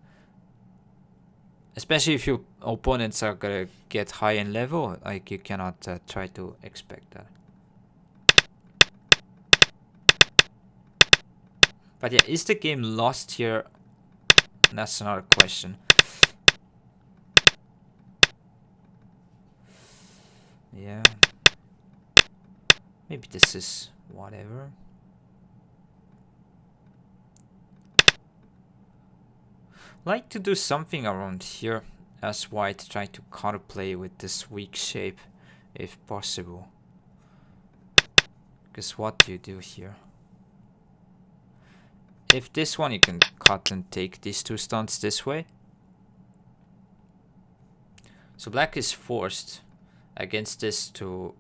Especially if your opponents are gonna get high in level, like you cannot try to expect that. But yeah, is the game lost here? That's another question. Yeah. Maybe this is whatever. Like to do something around here as white, try to counterplay with this weak shape if possible. Because what do you do here? If this one, you can cut and take these 2 stunts this way. So black is forced against this to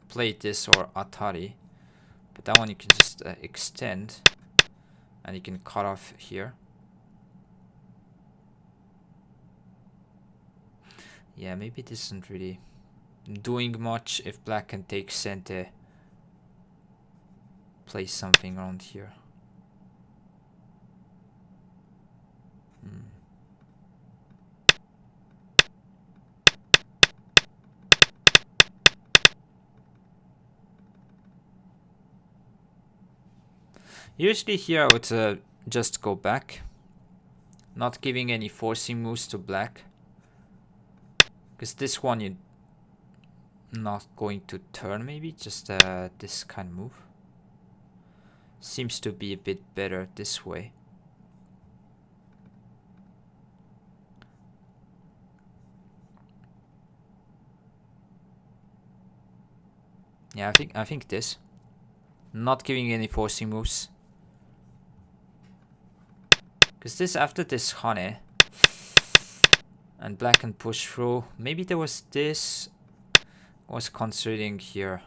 play this or Atari. But that one you can just extend. And you can cut off here. Yeah, maybe this isn't really doing much if black can take Sente. Play something around here. Usually here I would just go back. Not giving any forcing moves to black. Because this one you're not going to turn, maybe. Just this kind of move. Seems to be a bit better this way. Yeah, I think this. Not giving any forcing moves. Because this, after this Hane, and black can push through. Maybe there was this. Was considering here.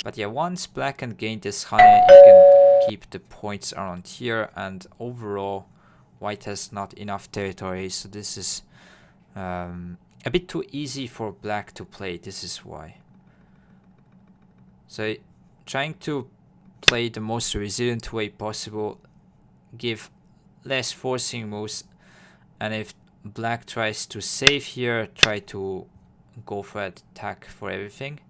But yeah, once black can gain this Hane, you can keep the points around here. And overall, white has not enough territory. So this is a bit too easy for black to play. This is why. So trying to play the most resilient way possible, give less forcing moves, and if black tries to save here, try to go for an attack for everything.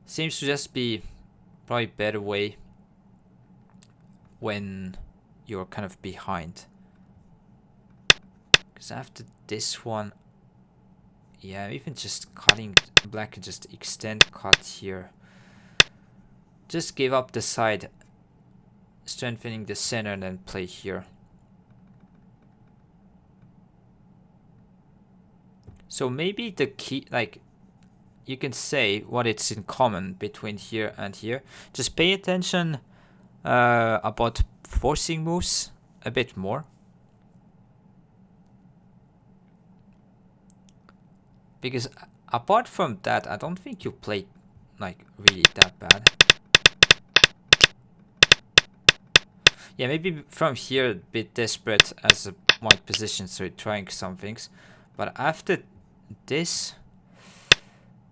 Seems to just be probably a better way when you're kind of behind. Because after this one, yeah, even just cutting, black can just extend cut here. Just give up the side, strengthening the center, and then play here. So maybe the key, like, you can say what it's in common between here and here. Just pay attention about forcing moves a bit more. Because apart from that, I don't think you play like really that bad. Yeah, maybe from here a bit desperate as a white position, so trying some things. But after this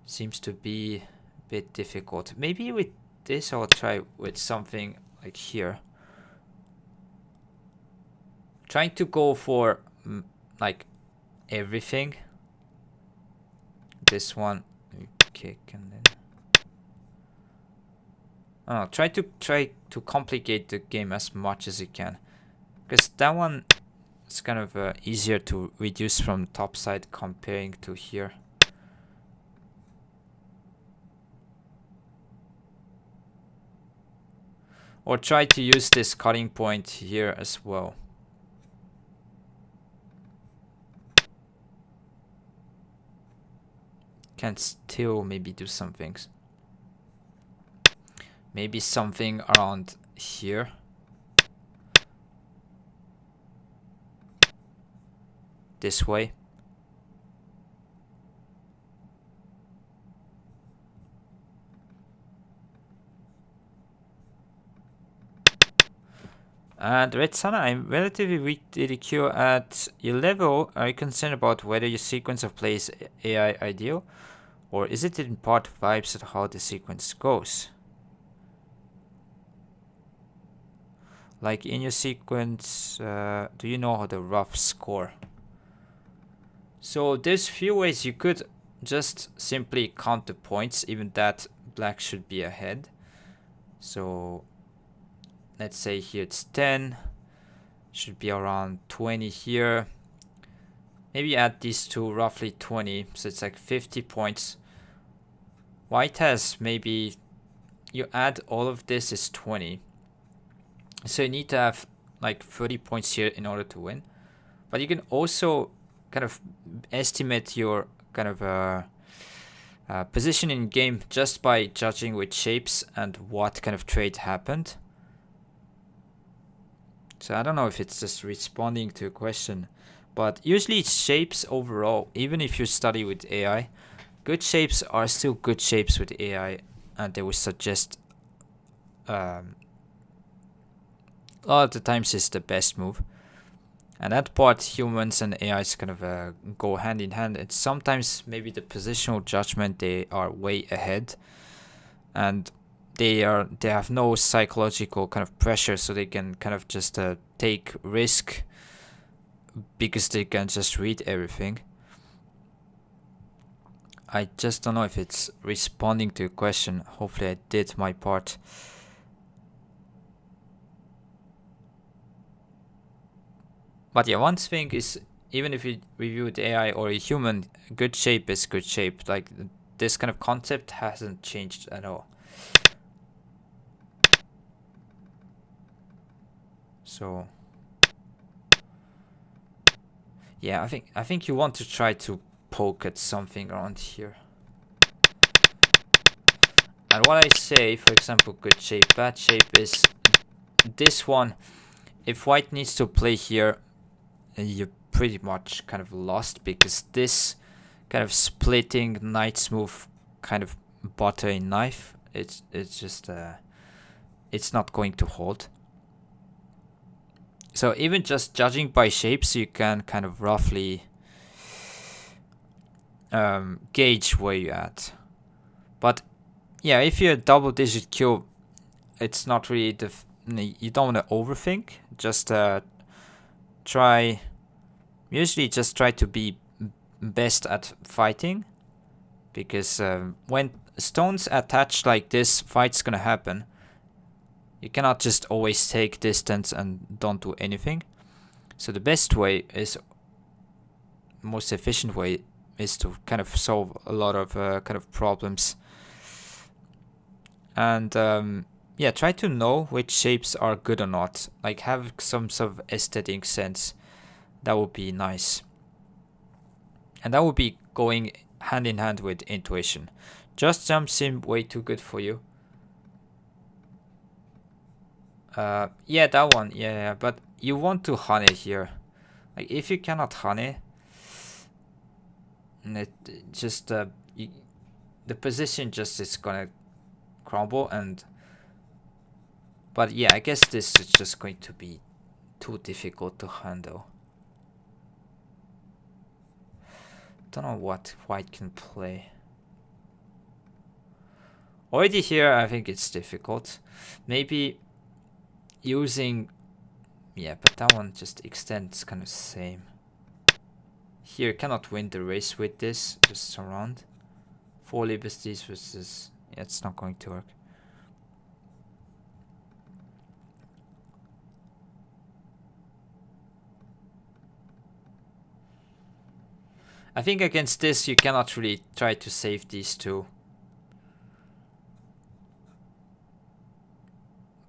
seems to be a bit difficult. Maybe with this I'll try with something like here. Trying to go for like everything. This one, kick, and then try to complicate the game as much as you can, because that one is kind of easier to reduce from top side comparing to here. Or try to use this cutting point here as well. Can still maybe do some things. Maybe something around here. This way. And Red Sana, I'm relatively weak DDQ at your level. Are you concerned about whether your sequence of plays AI ideal? Or is it in part vibes at how the sequence goes? Like in your sequence, do you know how the rough score? So there's few ways you could just simply count the points, even that black should be ahead. So let's say here it's 10, should be around 20 here. Maybe add these two, roughly 20, so it's like 50 points. White has maybe, you add all of this is 20. So you need to have like 30 points here in order to win. But you can also kind of estimate your kind of position in game just by judging with shapes and what kind of trade happened. So I don't know if it's just responding to a question, but usually it's shapes overall. Even if you study with AI, good shapes are still good shapes with AI, and they will suggest a lot of the times is the best move. And that part, humans and AIs kind of go hand in hand. It's sometimes maybe the positional judgment, they are way ahead, and they have no psychological kind of pressure, so they can kind of just take risk because they can just read everything. I just don't know if it's responding to a question. Hopefully I did my part. But yeah, one thing is, even if you review the AI or a human, good shape is good shape. Like, this kind of concept hasn't changed at all. So yeah, I think you want to try to poke at something around here. And what I say, for example, good shape, bad shape, is this one. If white needs to play here, you're pretty much kind of lost, because this kind of splitting knight's move, kind of buttering knife, it's just it's not going to hold. So even just judging by shapes, you can kind of roughly gauge where you're at. But yeah, if you're a double-digit cube, it's not really you don't want to overthink. Just usually just try to be best at fighting, because when stones attach like this, fight's gonna happen. You cannot just always take distance and don't do anything. So the best way is, most efficient way, is to kind of solve a lot of kind of problems. And yeah, try to know which shapes are good or not. Like, have some sort of aesthetic sense. That would be nice. And that would be going hand in hand with intuition. Just jump seem way too good for you. Yeah, that one. Yeah, but you want to honey here. Like, if you cannot honey, it just the position just is gonna crumble. And but yeah, I guess this is just going to be too difficult to handle. Don't know what white can play. Already here, I think it's difficult. Maybe using... Yeah, but that one just extends kind of same. Here, cannot win the race with this. Just surround. 4 liberties versus... Yeah, it's not going to work. I think against this, you cannot really try to save these two.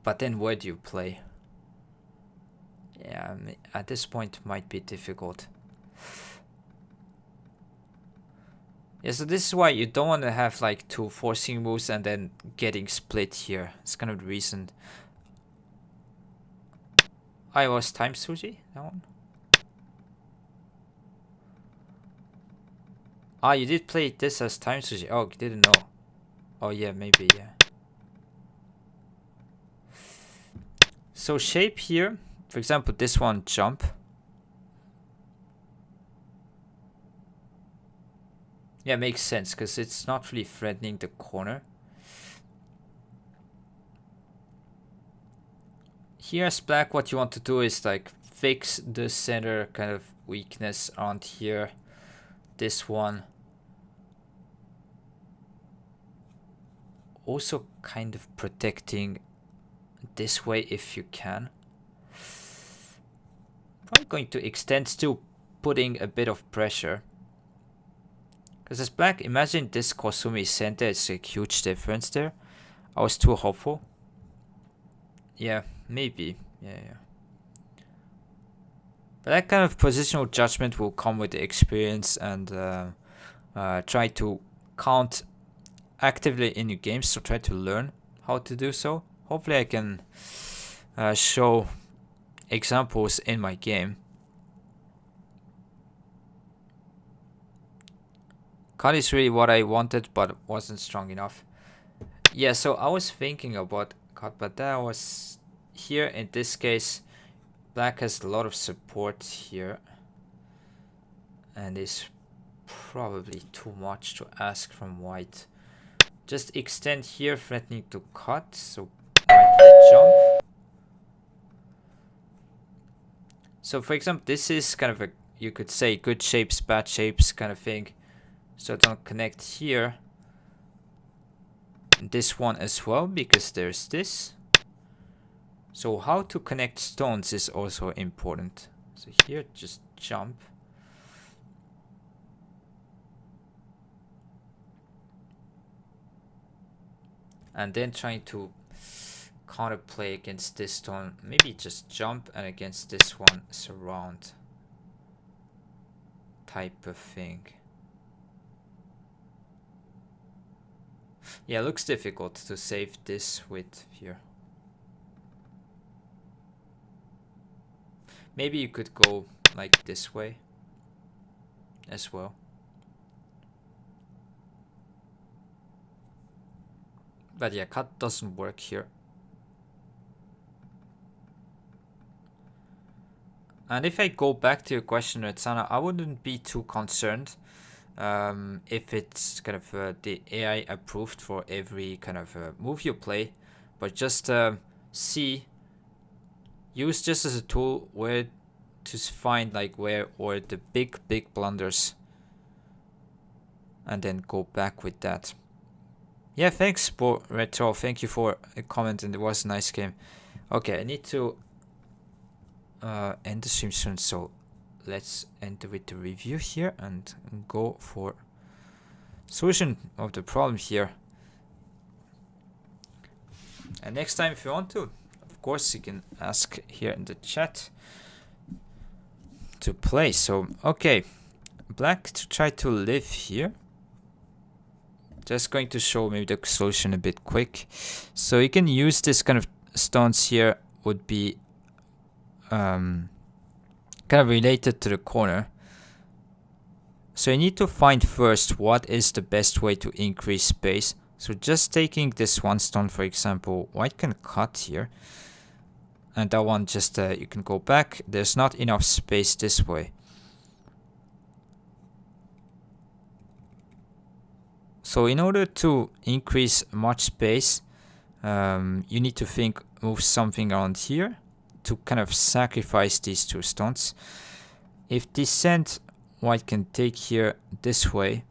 But then where do you play? Yeah, at this point might be difficult. Yeah, so this is why you don't want to have like 2 forcing moves and then getting split here. It's kind of the reason. I was time Suji, that one. Ah, you did play this as time Suji. Oh, didn't know. Oh yeah, maybe, yeah. So shape here, for example, this one jump. Yeah, makes sense because it's not really threatening the corner. Here as black, what you want to do is like fix the center kind of weakness on here. This one. Also kind of protecting this way if you can. Probably going to extend, still putting a bit of pressure. Because as black, imagine this Kosumi center, it's a huge difference there. I was too hopeful. Yeah, maybe. Yeah. But that kind of positional judgment will come with the experience and try to count actively in your games. So try to learn how to do so. Hopefully I can show examples in my game. Cut is really what I wanted, but wasn't strong enough. Yeah, so I was thinking about cut, but that was here in this case. Black has a lot of support here, and is probably too much to ask from white. Just extend here, threatening to cut, so white will jump. So for example, this is kind of a, you could say, good shapes, bad shapes kind of thing. So don't connect here. And this one as well, because there's this. So how to connect stones is also important. So here, just jump. And then trying to counterplay against this stone. Maybe just jump, and against this one, surround. Type of thing. Yeah, looks difficult to save this with here. Maybe you could go like this way as well. But yeah, cut doesn't work here. And if I go back to your question, Retsana, I wouldn't be too concerned if it's kind of the AI approved for every kind of move you play, but just use just as a tool where to find like where or the big blunders, and then go back with that. Yeah, thanks for Retro. Thank you for a comment, and it was a nice game. Okay, I need to end the stream soon, so let's end with the review here and go for solution of the problem here. And next time, if you want to, of course, you can ask here in the chat to play. So, okay, black to try to live here. Just going to show maybe the solution a bit quick. So you can use this kind of stones here, would be kind of related to the corner. So you need to find first what is the best way to increase space. So just taking this one stone, for example, white can cut here. And that one just, you can go back. There's not enough space this way. So in order to increase much space, you need to move something around here to kind of sacrifice these two stones. If descent, white can take here this way.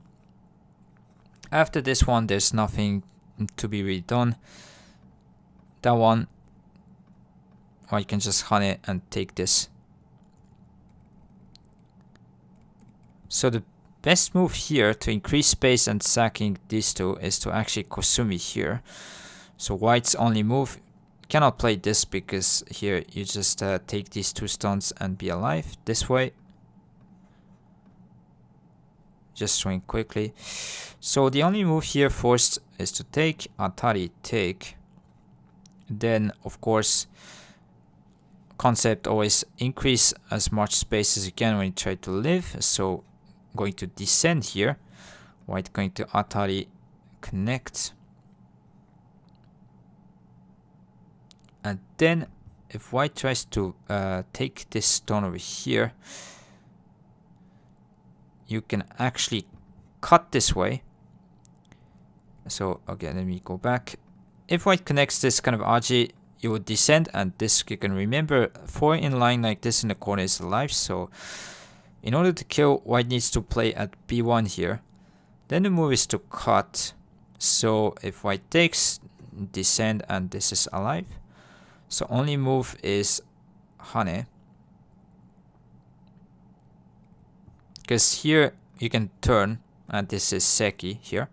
After this one, there's nothing to be redone. That one, white can just hane and take this. So the best move here to increase space and sacking these two is to actually Kosumi here. So white's only move, cannot play this because here you just take these two stones and be alive this way. Just showing quickly. So the only move here forced is to take, Atari, take. Then of course, concept always increase as much space as you can when you try to live. So going to descend here, white going to Atari, connect. And then if white tries to take this stone over here, you can actually cut this way. So okay, let me go back. If white connects this kind of aji, you would descend, and this, you can remember 4 in line like this in the corner is alive. So in order to kill, white needs to play at b1 here. Then the move is to cut. So if white takes, descend, and this is alive. So only move is hane. Because here you can turn, and this is seki here,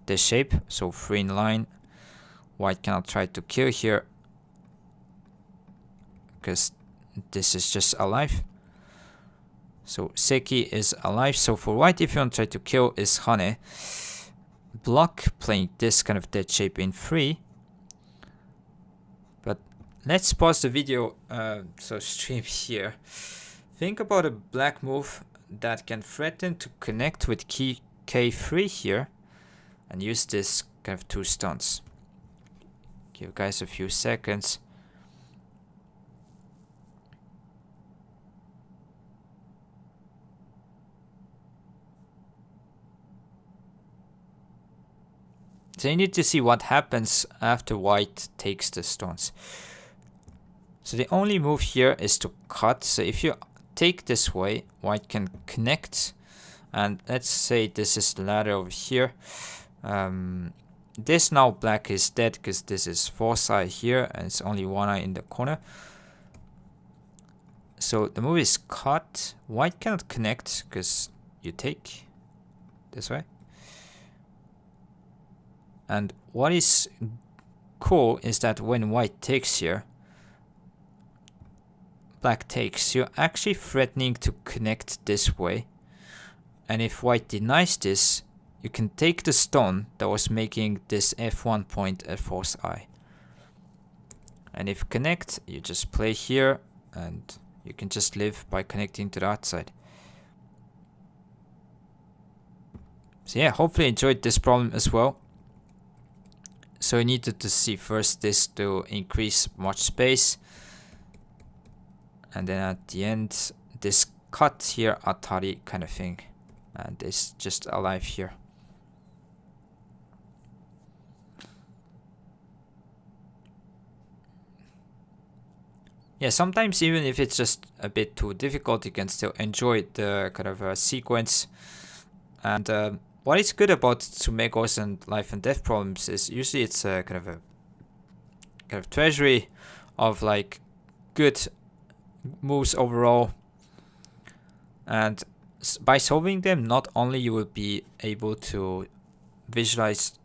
this shape. So 3 in line. White cannot try to kill here because this is just alive. So seki is alive. So for white, if you want to try to kill, is hane. Block, playing this kind of dead shape in 3. But let's pause the video, so stream here. Think about a black move that can threaten to connect with key K3 here and use this kind of 2 stones. Give guys a few seconds. So you need to see what happens after white takes the stones. So the only move here is to cut. So if you take this way, white can connect. And let's say this is the ladder over here. This now black is dead because this is 4th eye here and it's only 1 eye in the corner. So the move is cut. White cannot connect because you take this way. And what is cool is that when white takes here, black takes, you're actually threatening to connect this way. And if white denies this, you can take the stone that was making this F1 point at 4th eye. And if connect, you just play here and you can just live by connecting to the outside. So yeah, hopefully you enjoyed this problem as well. So you needed to see first this to increase much space. And then at the end, this cut here, Atari kind of thing. And it's just alive here. Yeah, sometimes even if it's just a bit too difficult, you can still enjoy the kind of sequence. And what is good about Tsumegos and life and death problems is usually it's a kind of treasury of like good moves overall. And by solving them, not only you will be able to visualize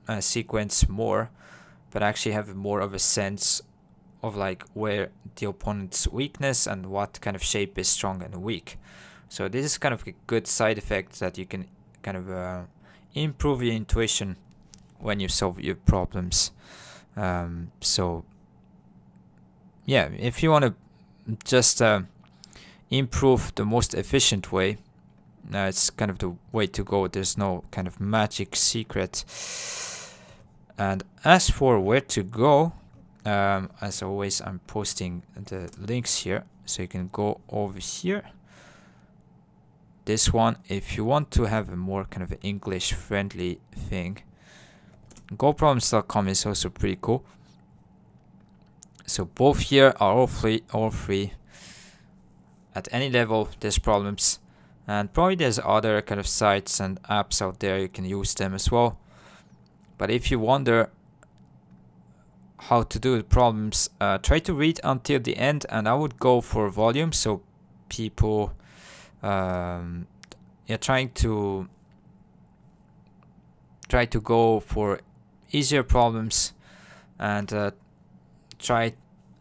a sequence more, but actually have more of a sense of like where the opponent's weakness and what kind of shape is strong and weak. So this is kind of a good side effect that you can kind of improve your intuition when you solve your problems. So yeah, if you want to just improve the most efficient way, it's kind of the way to go. There's no kind of magic secret. And as for where to go, as always, I'm posting the links here, so you can go over here. This one, if you want to have a more kind of English friendly thing, goproblems.com is also pretty cool. So both here are all free. At any level, there's problems, and probably there's other kind of sites and apps out there, you can use them as well. But if you wonder how to do the problems, try to read until the end, and I would go for volume, so people try to go for easier problems, and try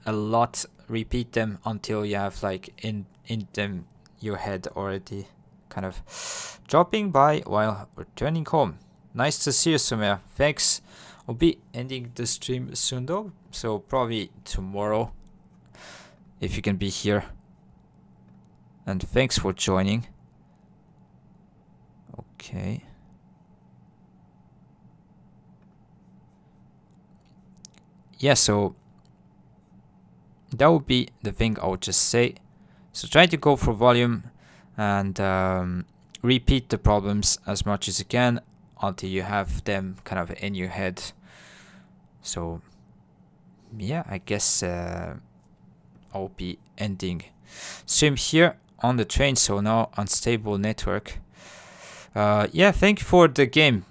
a lot, repeat them until you have like in them your head already kind of dropping by while returning home. Nice to see you, Sumia. Thanks. I'll be ending the stream soon though, so probably tomorrow if you can be here. And thanks for joining. Okay. Yeah, so that would be the thing I would just say. So try to go for volume and repeat the problems as much as you can until you have them kind of in your head. So yeah, I guess I'll be ending stream here on the train, so now unstable network. Yeah, thank you for the game,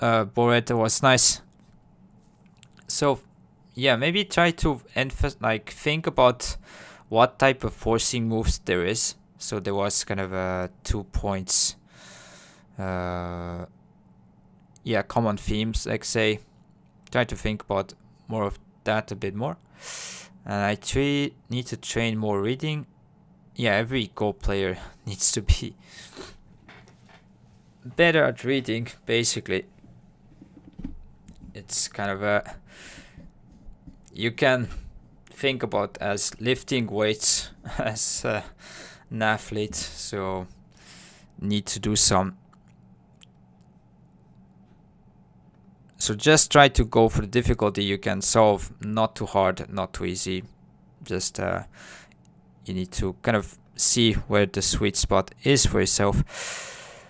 Boret. It was nice. So yeah, maybe try to think about what type of forcing moves there is. So there was kind of 2 points. Yeah, common themes, like say. Try to think about more of that a bit more. And I need to train more reading. Yeah, every Go player needs to be better at reading, basically. It's kind of you can think about as lifting weights as an athlete, so need to do some. So just try to go for the difficulty you can solve, not too hard, not too easy. Just you need to kind of see where the sweet spot is for yourself.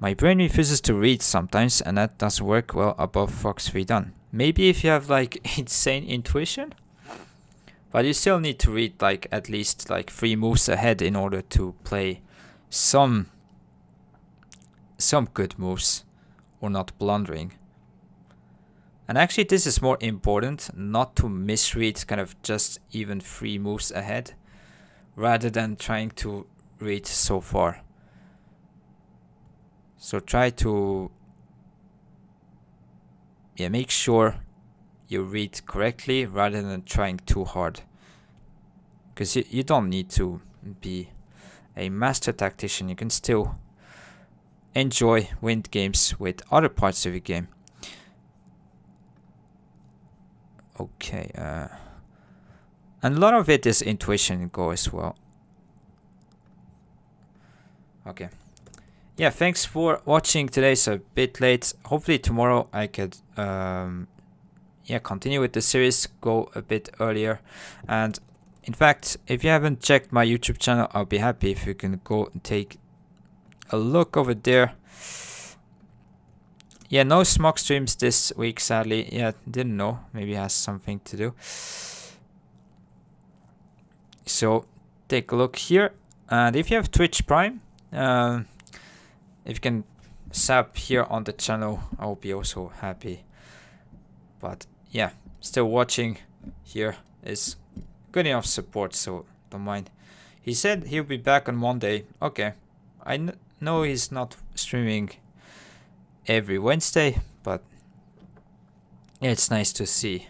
My brain refuses to read sometimes, and that doesn't work well above Fox 3 done. Maybe if you have like insane intuition, but you still need to read like at least like 3 moves ahead in order to play some good moves or not blundering. And actually this is more important, not to misread kind of just even 3 moves ahead, rather than trying to read so far. So try to make sure you read correctly rather than trying too hard. Because you don't need to be a master tactician, you can still enjoy wind games with other parts of your game. Okay, and a lot of it is intuition in Go as well. Okay. Yeah, thanks for watching. Today's a bit late. Hopefully tomorrow I could continue with the series, go a bit earlier. And in fact, if you haven't checked my YouTube channel, I'll be happy if you can go and take a look over there. Yeah, no Smog streams this week, sadly. Yeah, didn't know. Maybe it has something to do. So take a look here. And if you have Twitch Prime, if you can sub here on the channel, I'll be also happy. But yeah, still watching here is good enough support, so don't mind. He said he'll be back on Monday. Okay, I know he's not streaming every Wednesday, but yeah, it's nice to see.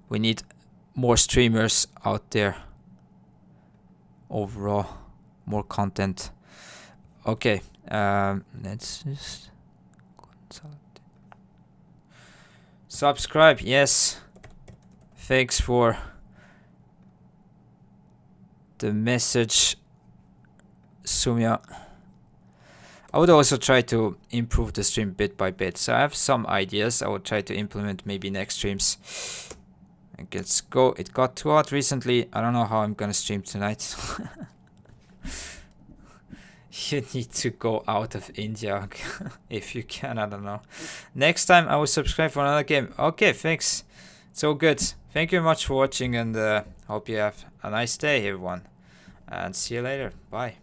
We need more streamers out there. Overall, more content. Okay, let's just subscribe. Yes, thanks for the message, Sumia. I would also try to improve the stream bit by bit. So I have some ideas I will try to implement maybe next streams. Let's go. It got too hot recently. I don't know how I'm gonna stream tonight. You need to go out of India if you can. I don't know. Next time I will subscribe for another game. Okay, thanks. So good. Thank you very much for watching, and hope you have a nice day, everyone. And see you later. Bye.